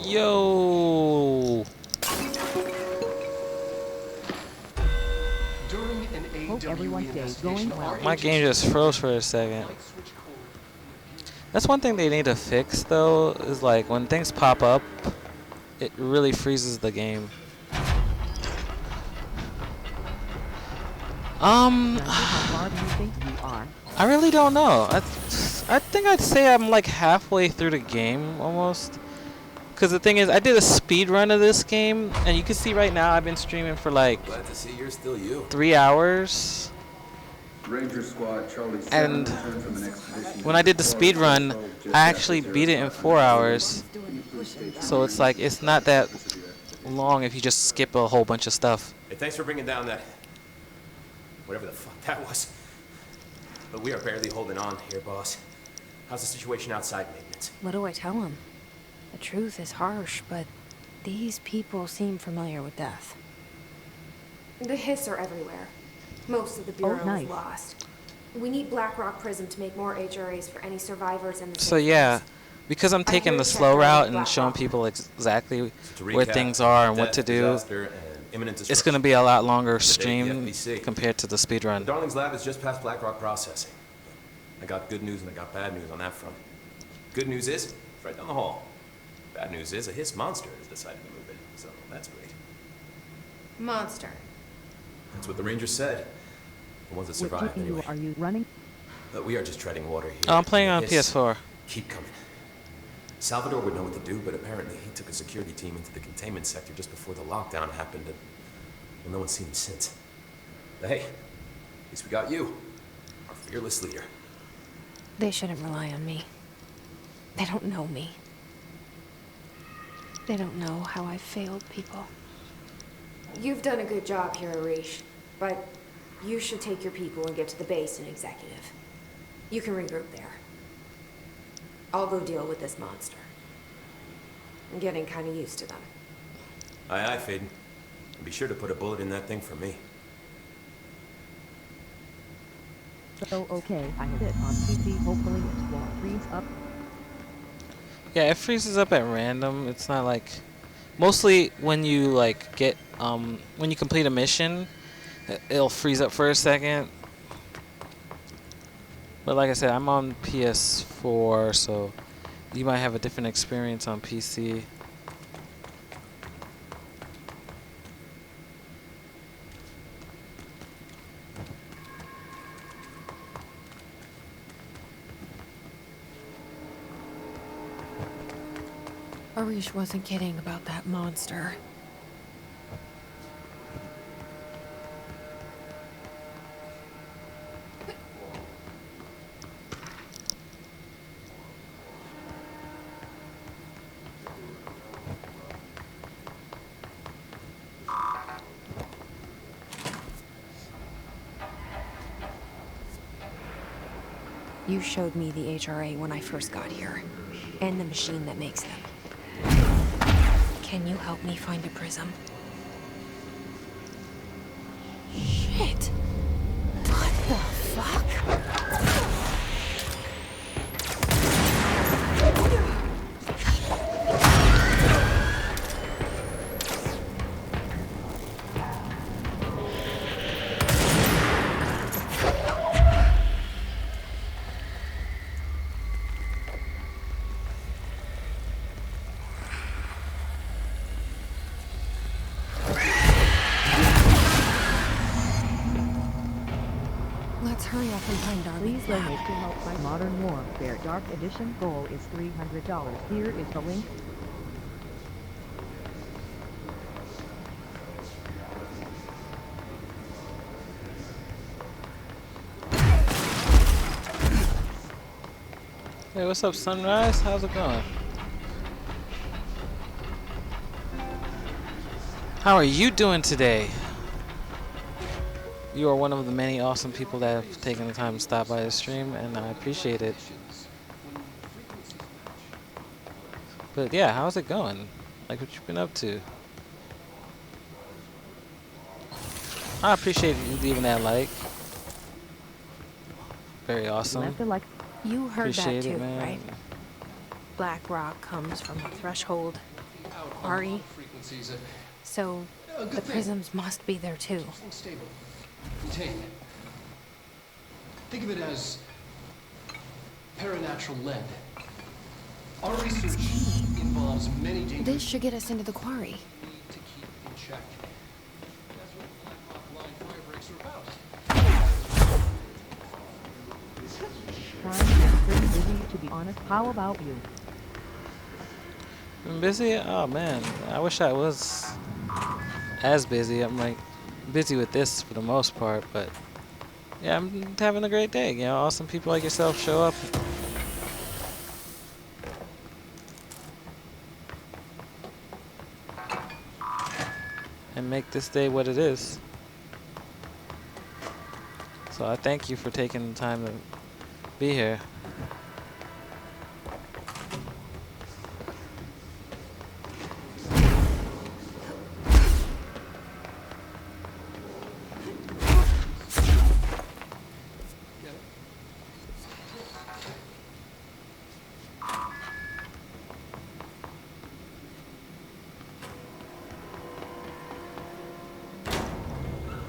Yo. Hope everyone's day is going well. My game just froze for a second. That's one thing they need to fix, though, is like when things pop up, it really freezes the game. How far do you think you are? I really don't know. I think I'd say I'm like halfway through the game almost. Because the thing is, I did a speed run of this game, and you can see right now I've been streaming for like Glad to see you're still you. 3 hours. Ranger Squad, Charlie And 7 returned from an expedition. when I did the speed run, I actually beat it in 4 hours. So it's like, it's not that long if you just skip a whole bunch of stuff. Hey, thanks for bringing down that... whatever the fuck that was. But we are barely holding on here, boss. How's the situation outside maintenance? What do I tell him? The truth is harsh, but these people seem familiar with death. The Hiss are everywhere. Most of the Bureau nice. is lost. We need Blackrock Prism to make more HRAs for any survivors in the So yeah, because I'm taking the slow route and showing people exactly where things are and what to do, it's going to be a lot longer stream compared to the speed run. Darling's lab is just past Blackrock processing. I got good news and I got bad news on that front. Good news is, it's right down the hall. Bad news is, a Hiss monster has decided to move in, so that's great. Monster. That's what the Rangers said. The ones that What survived, GPU anyway. are you running? But we are just treading water here. Oh, I'm playing on Hiss PS4. keep coming. Salvador would know what to do, but apparently he took a security team into the containment sector just before the lockdown happened, and well, no one's seen him since. But hey, at least we got you, our fearless leader. They shouldn't rely on me. They don't know me. They don't know how I've failed people. You've done a good job here, Arish, but you should take your people and get to the base and executive. You can regroup there. I'll go deal with this monster. I'm getting kind of used to them. Aye, aye, Faden. And be sure to put a bullet in that thing for me. So okay, I hit it on PC. Hopefully it won't freeze up. Yeah, it freezes up at random. It's not like... Mostly when you like get... when you complete a mission, it'll freeze up for a second. But like I said, I'm on PS4, so you might have a different experience on PC. Arish wasn't kidding about that monster. You showed me the HRA when I first got here, and the machine that makes them. Can you help me find a prism? Shit! What the fuck? Let's hurry up and find Darling's Please donate lab. to help fight Modern Warfare. Dark Edition goal is $300. Here is the link. Hey, what's up, Sunrise? How's it going? How are you doing today? You are one of the many awesome people that have taken the time to stop by the stream, and I appreciate it. But yeah, how's it going? Like, what you been up to? I appreciate you leaving that like. Very awesome. Left a like. You heard Appreciate that too, it, man. right? Black rock comes from a threshold. Ari. So the prisms must be there too. Unstable. Contained. Think of it as paranatural lead. Our research involves many dangers This should get us into the quarry. to keep in check. That's what Black Hawk line fire breaks are about. Time is pretty busy, to be honest. How about you? Been busy? Oh man, I wish I was as busy. I'm like busy with this for the most part, but yeah, I'm having a great day. You know, awesome people like yourself show up. And make this day what it is. So I thank you for taking the time to be here.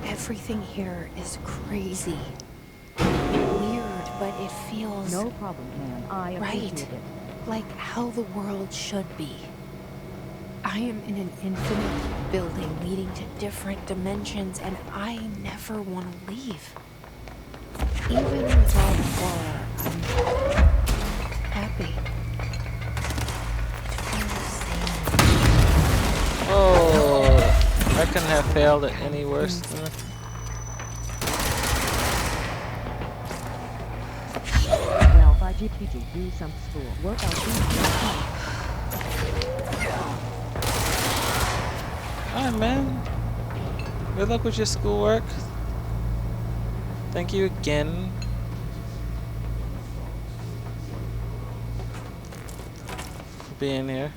Everything here is crazy. Weird, but it feels No problem, man. I appreciate right. it. Like how the world should be. I am in an infinite building leading to different dimensions, and I never want to leave. Even with all the horror, I'm happy. It feels safe. Oh, I couldn't have failed it any worse than that. Well, if I do some school work, I'll see you. Alright, man. Good luck with your schoolwork. Thank you again. For being here.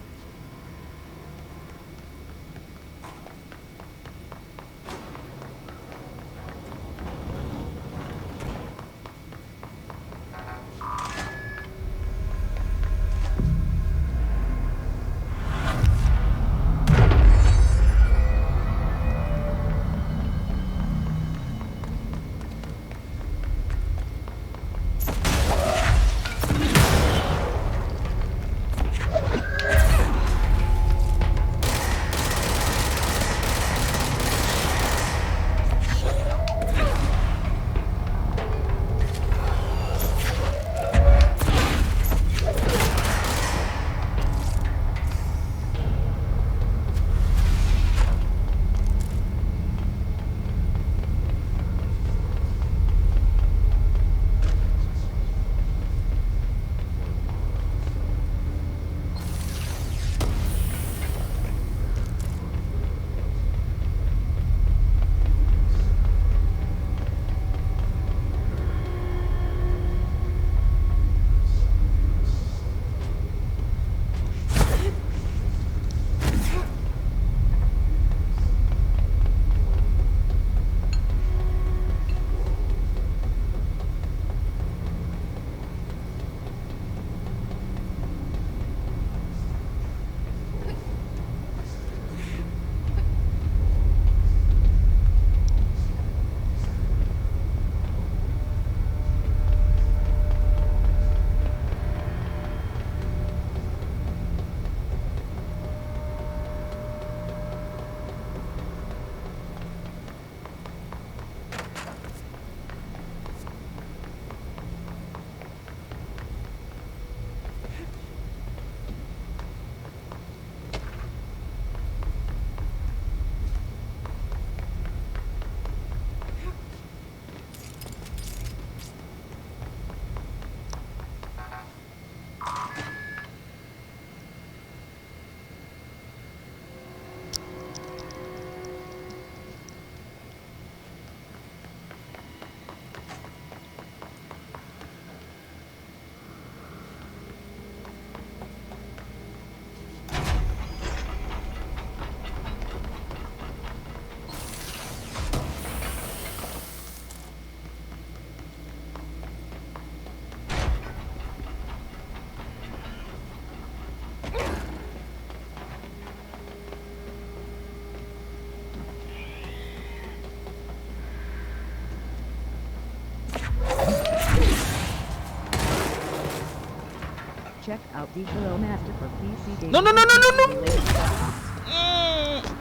Check out the Hero Master for PC gaming. No, no, no, no, no, no!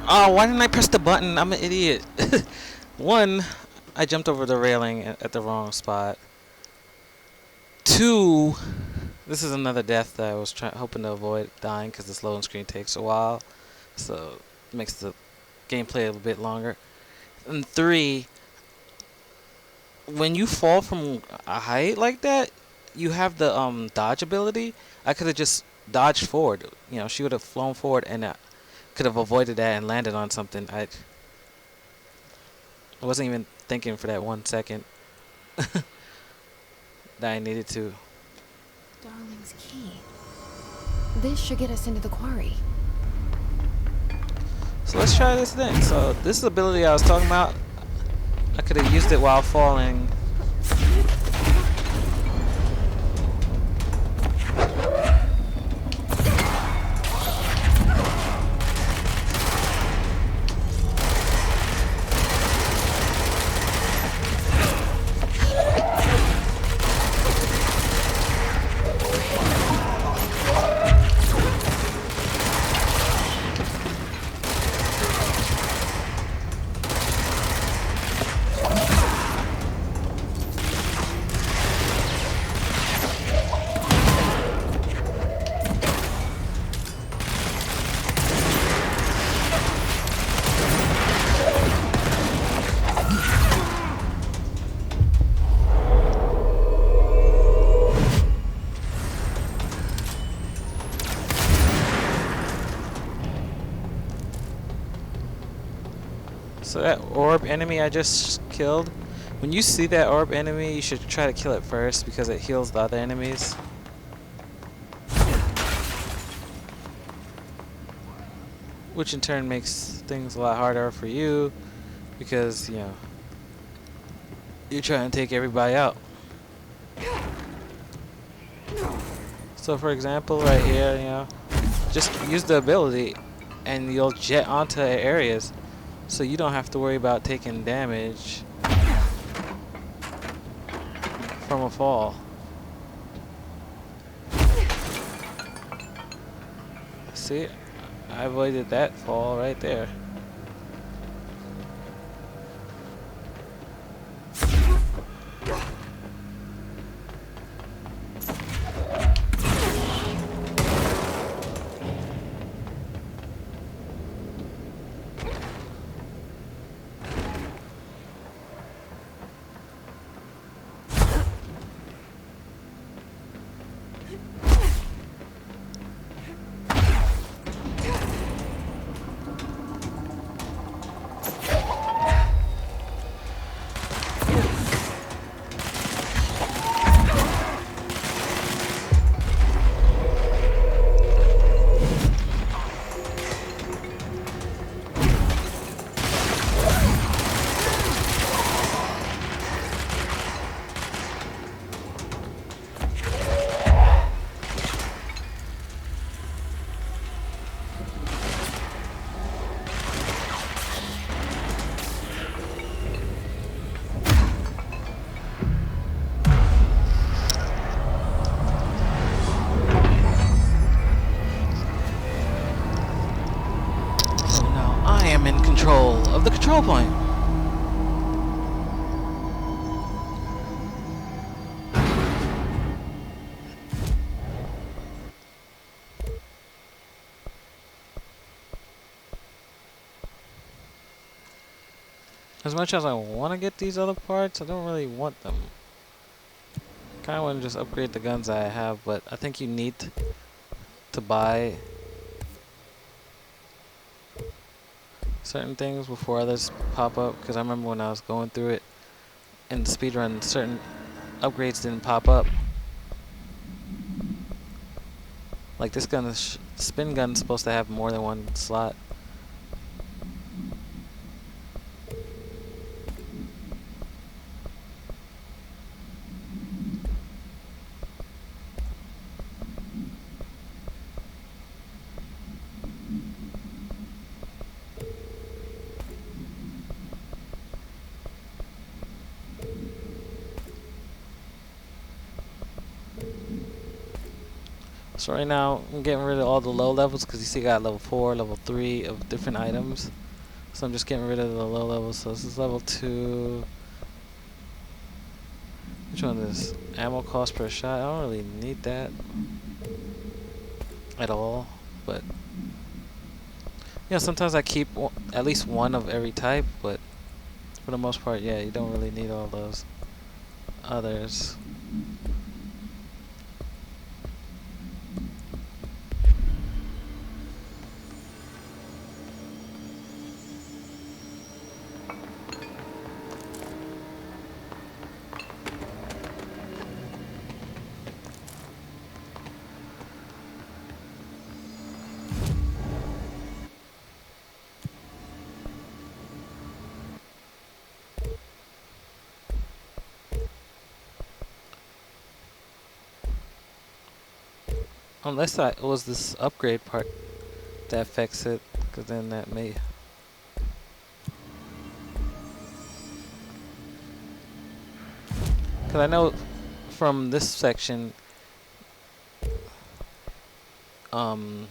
Oh, why didn't I press the button? I'm an idiot. One, I jumped over the railing at the wrong spot. Two, this is another death that I was hoping to avoid dying because this loading screen takes a while. So it makes the gameplay a little bit longer. And three, when you fall from a height like that, you have the dodge ability. I could have just dodged forward. You know, she would have flown forward and could have avoided that and landed on something. I wasn't even thinking for that 1 second that I needed to. Darling's key. This should get us into the quarry. So let's try this thing. So this is the ability I was talking about. I could have used it while falling. So that orb enemy I just killed, when you see that orb enemy, you should try to kill it first because it heals the other enemies. Which in turn makes things a lot harder for you because, you know, you're trying to take everybody out. So for example, right here, you know, just use the ability and you'll jet onto areas. So you don't have to worry about taking damage from a fall. See, I avoided that fall right there. Of the control point. As much as I want to get these other parts, I don't really want them. Kind of want to just upgrade the guns I have, but I think you need to buy certain things before others pop up, because I remember when I was going through it in the speedrun, certain upgrades didn't pop up. Like this gun, spin gun, is supposed to have more than one slot. So right now, I'm getting rid of all the low levels because you see I got level 4, level 3 of different items. So I'm just getting rid of the low levels. So this is level 2. Which one is this? Ammo cost per shot. I don't really need that at all. But, you know, sometimes I keep at least one of every type. But for the most part, yeah, you don't really need all those. others. Unless it was this upgrade part that affects it, because then that may... Because I know from this section, you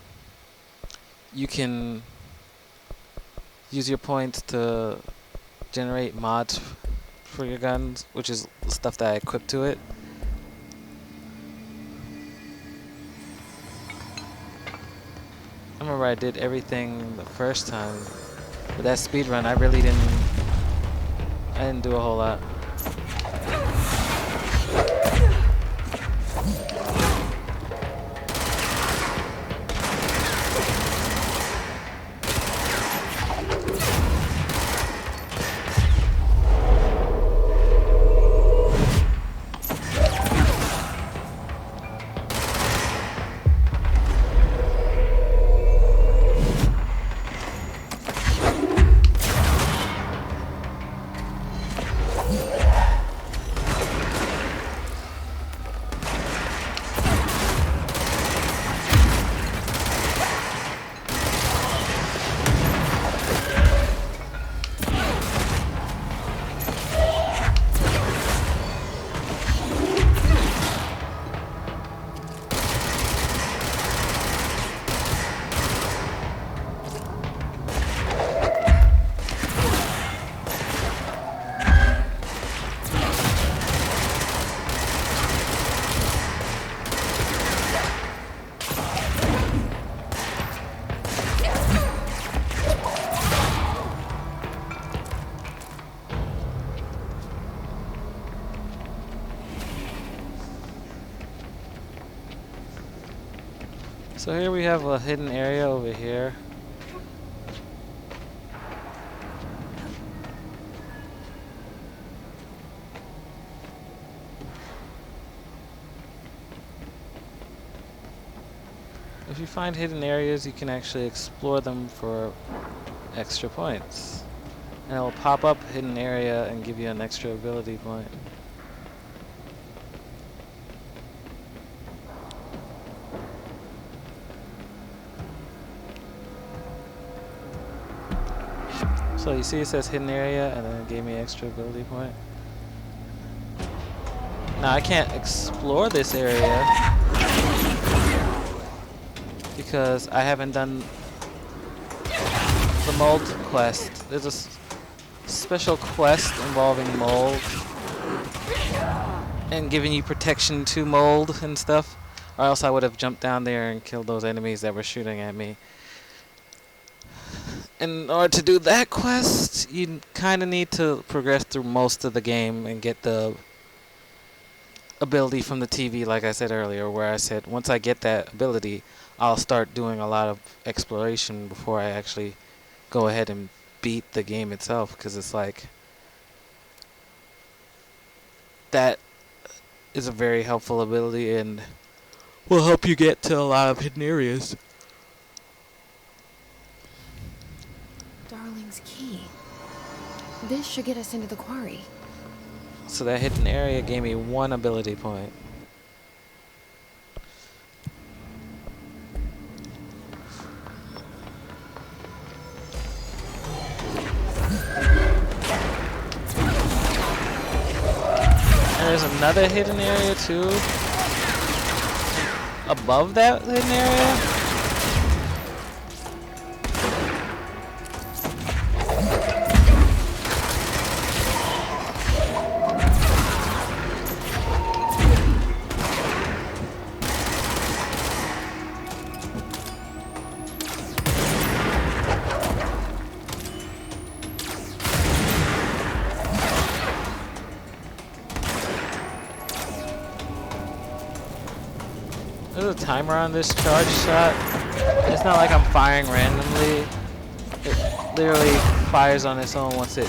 can use your points to generate mods for your guns, which is stuff that I equip to it. I remember I did everything the first time, but that speed run I really didn't do a whole lot. So here we have a hidden area over here. If you find hidden areas, you can actually explore them for extra points. And it will pop up hidden area and give you an extra ability point. So you see it says hidden area and then it gave me extra ability point. Now I can't explore this area because I haven't done the mold quest. There's a special quest involving mold and giving you protection to mold and stuff, or else I would have jumped down there and killed those enemies that were shooting at me. In order to do that quest, you kind of need to progress through most of the game and get the ability from the TV, like I said earlier, where I said once I get that ability, I'll start doing a lot of exploration before I actually go ahead and beat the game itself, because it's like that is a very helpful ability and will help you get to a lot of hidden areas. Darling's key. This should get us into the quarry. So that hidden area gave me 1 ability point. And there's another hidden area too. Above that hidden area. There's a timer on this charge shot. It's not like I'm firing randomly. It literally fires on its own once it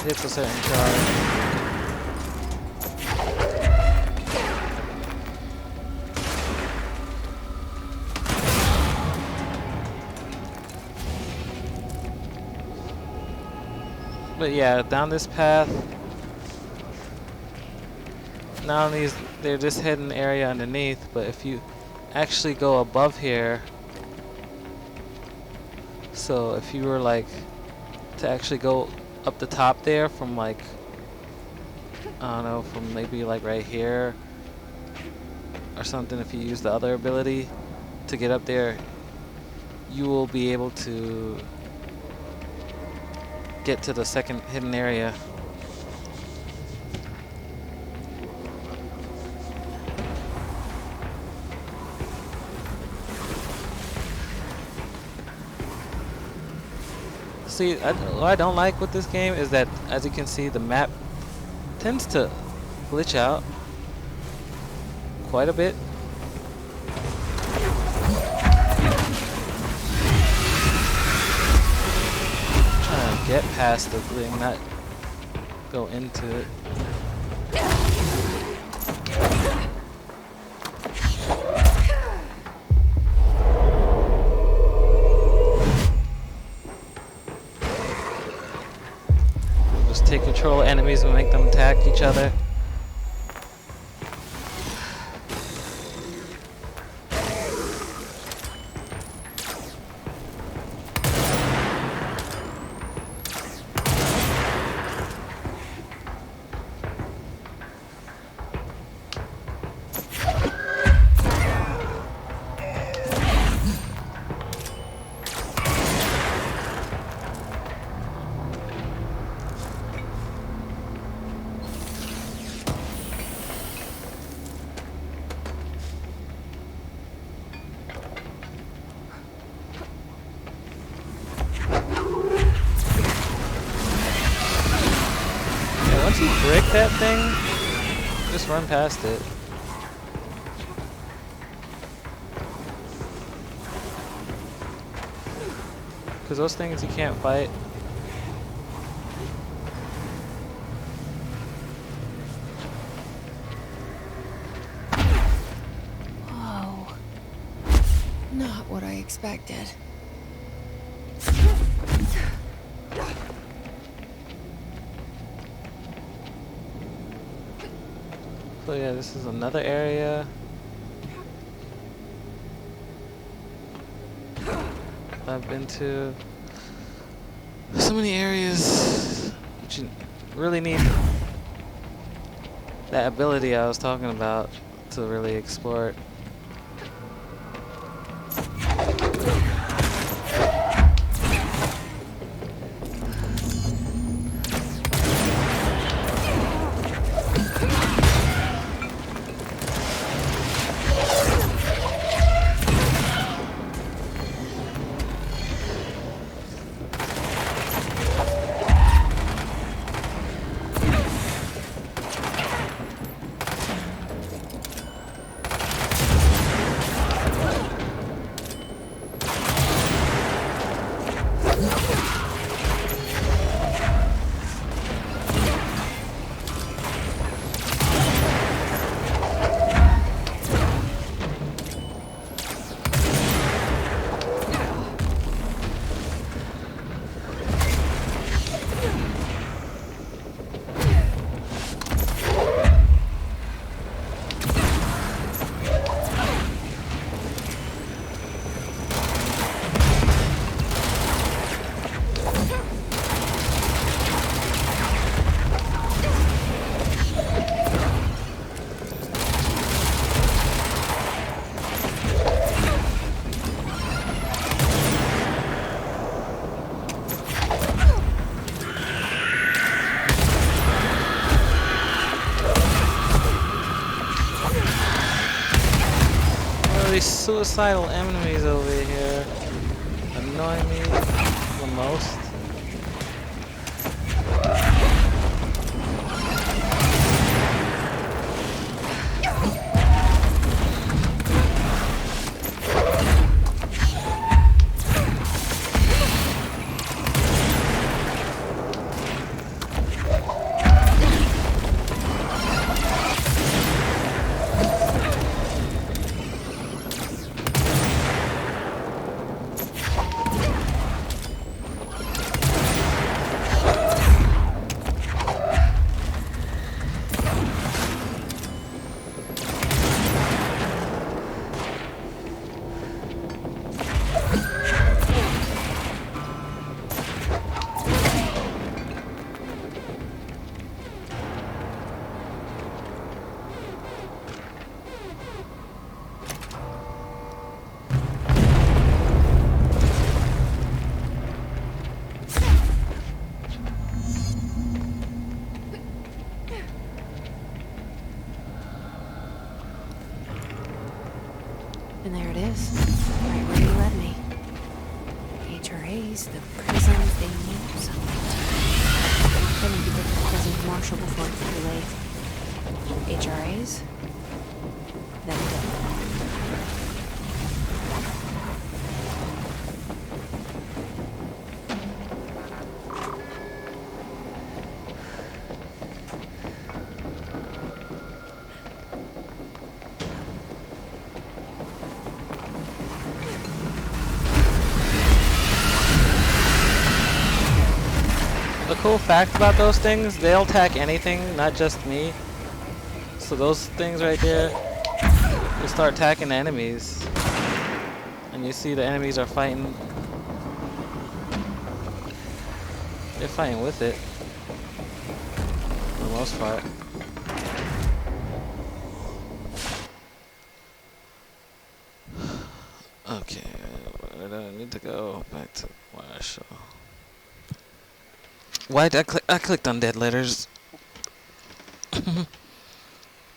hits a certain charge. But yeah, down this path, not only is there this hidden area underneath, but if you actually go above here, so if you were like to actually go up the top there from like, I don't know, from maybe like right here or something, if you use the other ability to get up there, you will be able to get to the second hidden area. See, what I don't like with this game is that, as you can see, the map tends to glitch out quite a bit. Get past the thing, not go into it. Just take control of enemies and make them attack each other. Once you break that thing, just run past it. Because those things you can't fight. Whoa. Not what I expected. So yeah, this is another area. I've been to so many areas, but you really need that ability I was talking about to really explore it. These suicidal enemies over here annoy me the most. And there it is, right where you led me. HRAs, the prison they need something. I need to get to the prison marshal before it's too late. HRAs, then Dylan. The cool fact about those things, they'll attack anything, not just me. So those things right there will start attacking enemies. And you see the enemies are fighting. They're fighting with it. For the most part. Okay, where do I need to go? Back to Marshall. Why did I clicked on dead letters.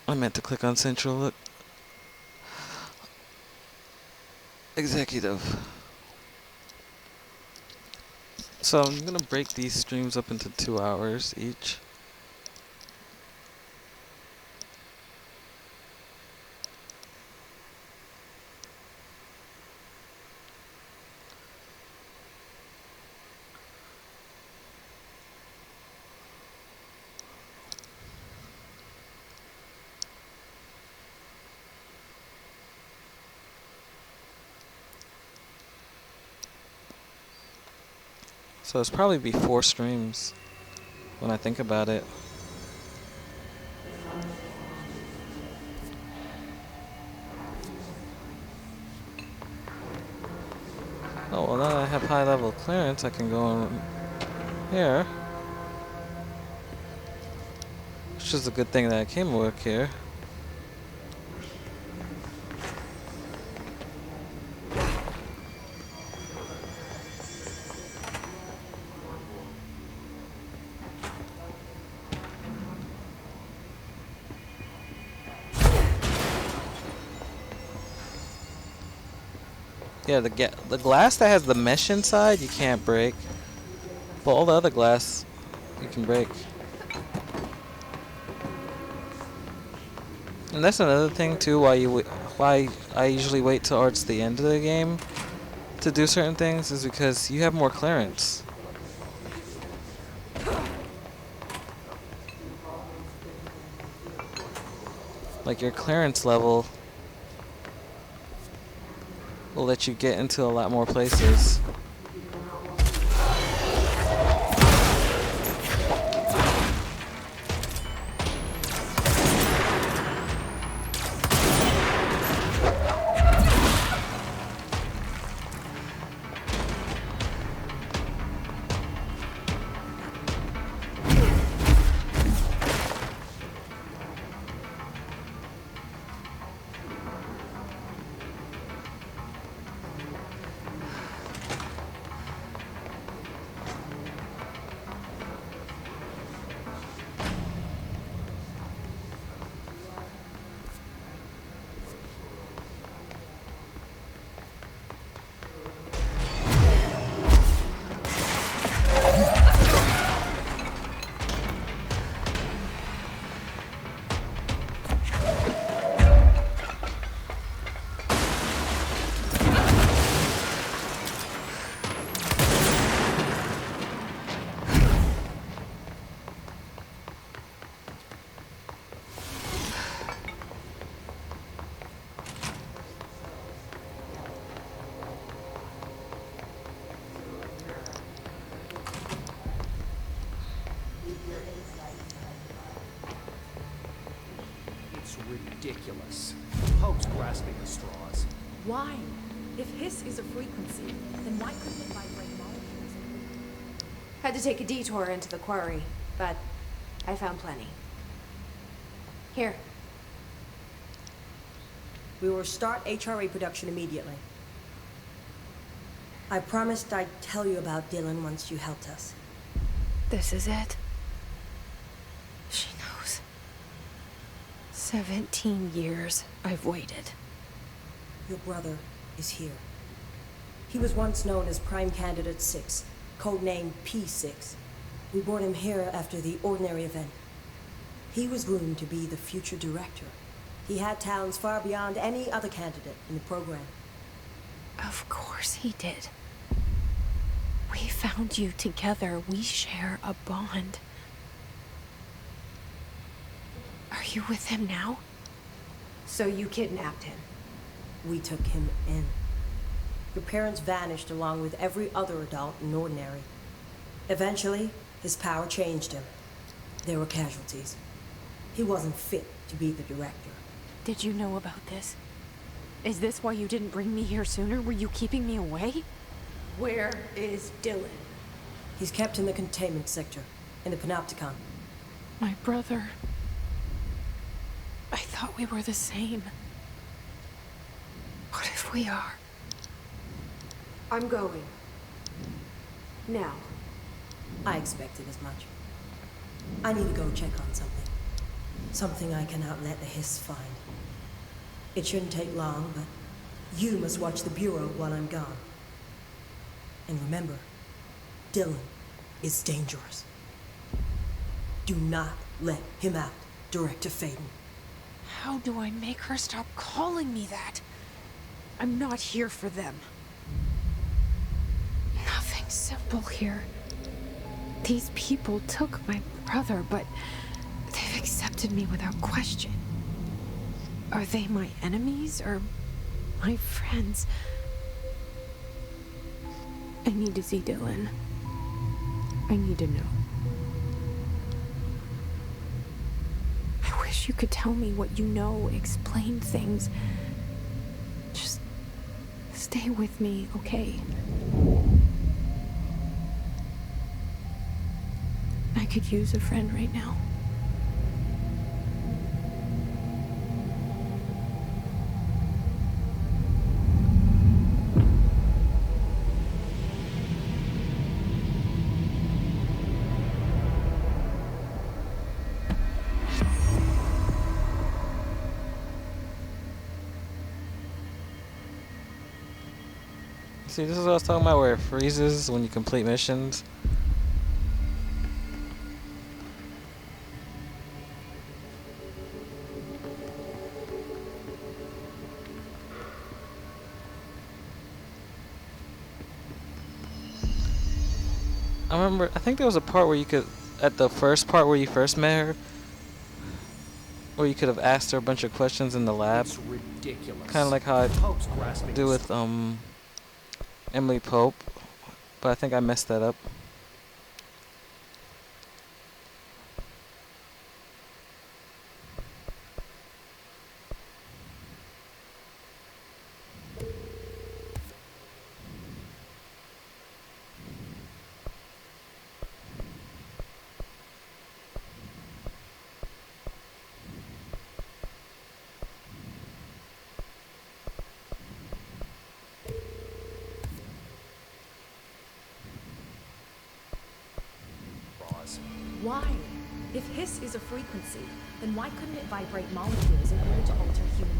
I meant to click on Central. Look. Executive. So I'm gonna break these streams up into 2 hours each. So it's probably be 4 streams when I think about it. Oh, well now that I have high level clearance, I can go in here. Which is a good thing that I came to work here. Yeah, the glass that has the mesh inside you can't break, but all the other glass you can break. And that's another thing too. Why I usually wait towards the end of the game to do certain things is because you have more clearance. Like your clearance level will let you get into a lot more places. Ridiculous. Pope's grasping at straws. Why? If hiss is a frequency, then why couldn't it vibrate molecules? Had to take a detour into the quarry, but I found plenty. Here. We will start HRA production immediately. I promised I'd tell you about Dylan once you helped us. This is it. She knows. 17 years I've waited. Your brother is here. He was once known as Prime Candidate 6, codenamed P6. We brought him here after the ordinary event. He was groomed to be the future director. He had talents far beyond any other candidate in the program. Of course he did. We found you together. We share a bond. Are you with him now? So you kidnapped him? We took him in. Your parents vanished along with every other adult in Ordinary. Eventually, his power changed him. There were casualties. He wasn't fit to be the director. Did you know about this? Is this why you didn't bring me here sooner? Were you keeping me away? Where is Dylan? He's kept in the containment sector, in the Panopticon. My brother. I thought we were the same. What if we are? I'm going. Now. I expected as much. I need to go check on something. Something I cannot let the Hiss find. It shouldn't take long, but you must watch the Bureau while I'm gone. And remember, Dylan is dangerous. Do not let him out, Director Faden. How do I make her stop calling me that? I'm not here for them. Nothing simple here. These people took my brother, but they've accepted me without question. Are they my enemies or my friends? I need to see Dylan. I need to know. I wish you could tell me what you know, explain things. Just stay with me, okay? I could use a friend right now. See, this is what I was talking about, where it freezes when you complete missions. I remember, I think there was a part where you could, at the first part where you first met her, where you could have asked her a bunch of questions in the lab. It's ridiculous. Kind of like how I Pope's grasping do with Emily Pope, but I think I messed that up. Why? If hiss is a frequency, then why couldn't it vibrate molecules in order to alter human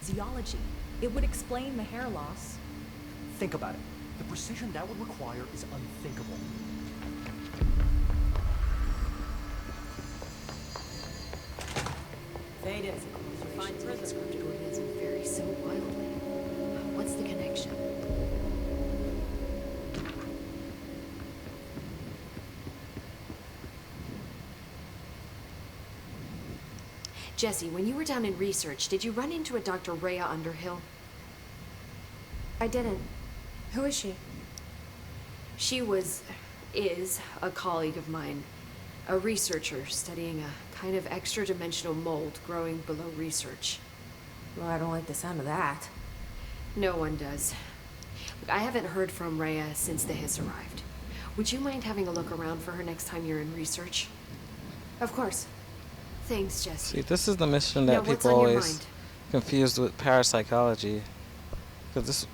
physiology? It would explain the hair loss. Think about it. The precision that would require is unthinkable. Faden, did you find prison? Scripted organisms vary so wildly. What's the connection? Jesse, when you were down in research, did you run into a Dr. Rhea Underhill? I didn't. Who is she? She is a colleague of mine. A researcher studying a kind of extra-dimensional mold growing below research. Well, I don't like the sound of that. No one does. Look, I haven't heard from Rhea since the Hiss arrived. Would you mind having a look around for her next time you're in research? Of course. Thanks, Jesse. See, this is the mission that Now, what's people on your always mind? confused with parapsychology. Because this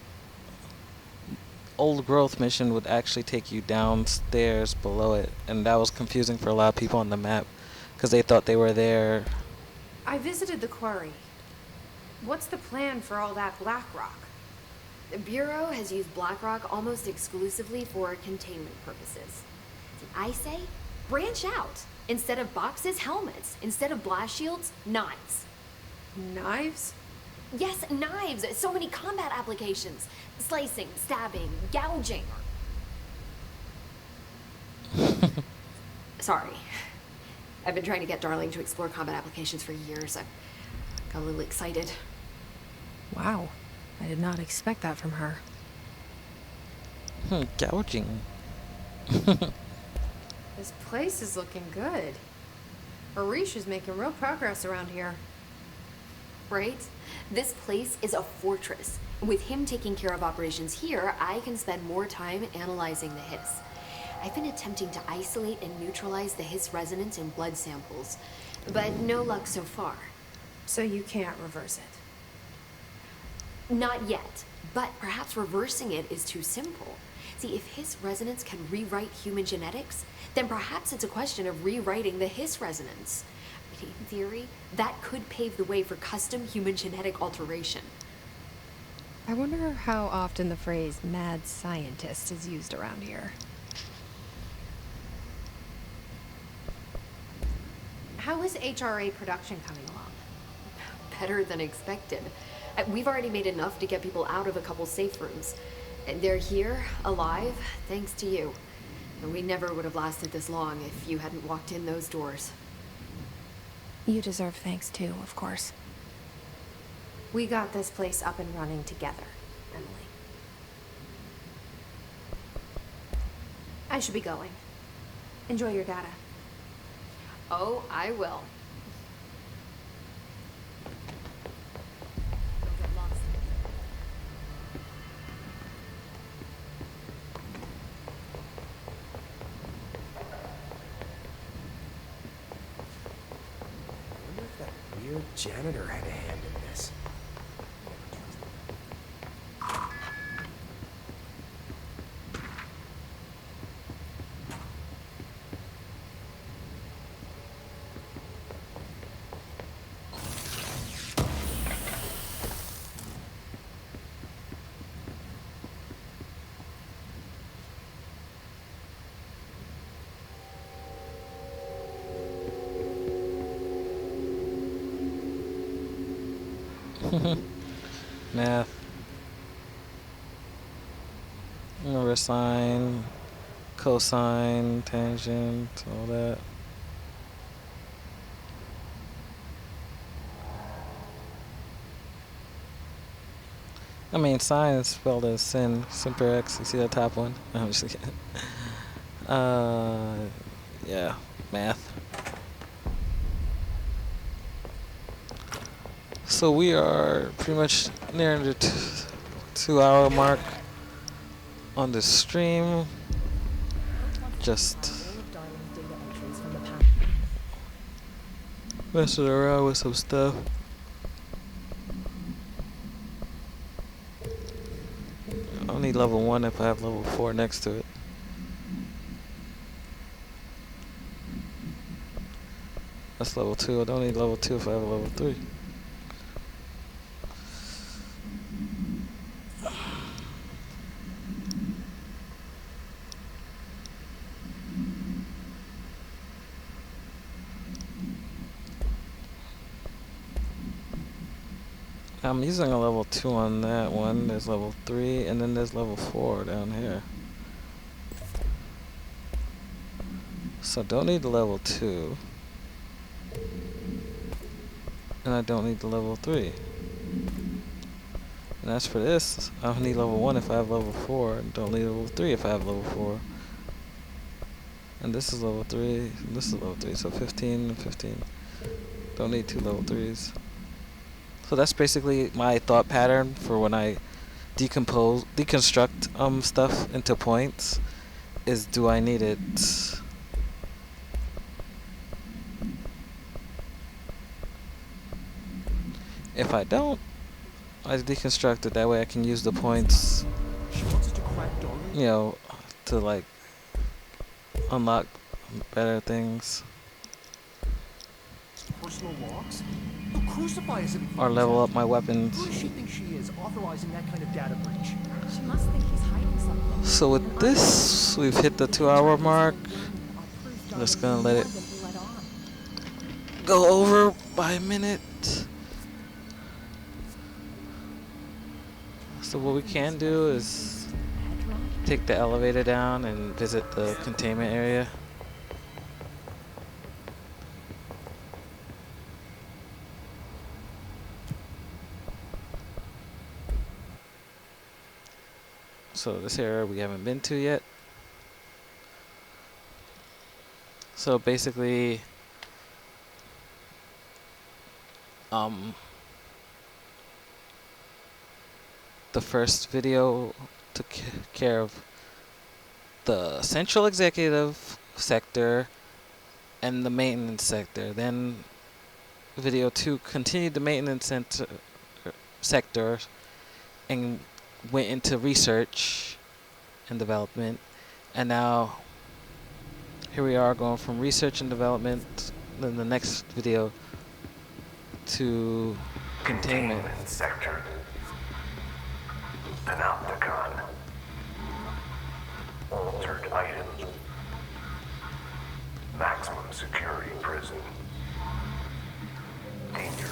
old growth mission would actually take you downstairs below it. And that was confusing for a lot of people on the map. Because they thought they were there. I visited the quarry. What's the plan for all that black rock? The Bureau has used Blackrock almost exclusively for containment purposes. I say, branch out. Instead of boxes, helmets. Instead of blast shields, knives. Knives? Yes, knives. So many combat applications. Slicing, stabbing, gouging. Sorry. I've been trying to get Darling to explore combat applications for years. I got a little excited. Wow. I did not expect that from her. Gouging. This place is looking good. Arish is making real progress around here. Right? This place is a fortress. With him taking care of operations here, I can spend more time analyzing the hiss. I've been attempting to isolate and neutralize the hiss resonance in blood samples, but no luck so far. So you can't reverse it? Not yet, but perhaps reversing it is too simple. See, if hiss resonance can rewrite human genetics, then perhaps it's a question of rewriting the hiss resonance. In theory, that could pave the way for custom human genetic alteration. I wonder how often the phrase mad scientist is used around here. How is HRA production coming along? Better than expected. We've already made enough to get people out of a couple safe rooms. And they're here, alive, thanks to you. And we never would have lasted this long if you hadn't walked in those doors. You deserve thanks too, of course. We got this place up and running together, Emily. I should be going. Enjoy your data. Oh, I will. Weird janitor had a hand in this. Math. Remember sine, cosine, tangent, all that. I mean, sine is spelled as sin, Semper X. You see that top one? No, I'm just kidding. Yeah, math. So we are pretty much near the 2-hour mark on the stream. Just messing around with some stuff. I'll need level 1 if I have level 4 next to it. That's level 2. I don't need level 2 if I have level 3. I'm using a level 2 on that one. There's level 3, and then there's level 4 down here. So I don't need the level 2. And I don't need the level 3. And as for this, I need level 1 if I have level 4. And don't need level 3 if I have level 4. And this is level 3. And this is level 3. So 15 and 15. Don't need 2 level 3s. So that's basically my thought pattern for when I deconstruct stuff into points, is do I need it? If I don't, I deconstruct it. That way I can use the points, She wants us to crack Darling? you know, to like unlock better things. Personal logs? They'll crucify us if he Or finds level out. up my weapons. Who does she think she is, authorizing that kind of data breach? She must think he's hiding something. So with this, we've hit the 2-hour mark. I'm just gonna let it go over by a minute. So what we can do is take the elevator down and visit the containment area. So this area we haven't been to yet. So basically, the first video took care of the central executive sector and the maintenance sector. Then video 2 continued the maintenance sector and went into research and development, and now here we are going from research and development in the next video to containment. Sector. Panopticon. Altered items. Maximum security prison. Danger.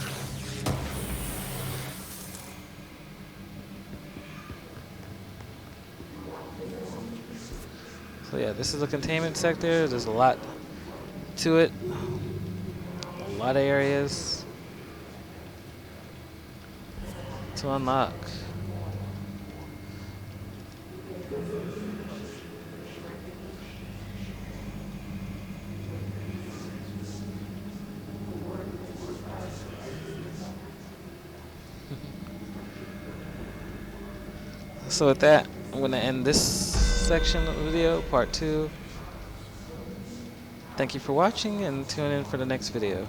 So yeah, this is a containment sector. There's a lot to it. A lot of areas to unlock. So with that, I'm going to end this section of the video, part 2. Thank you for watching, and tune in for the next video.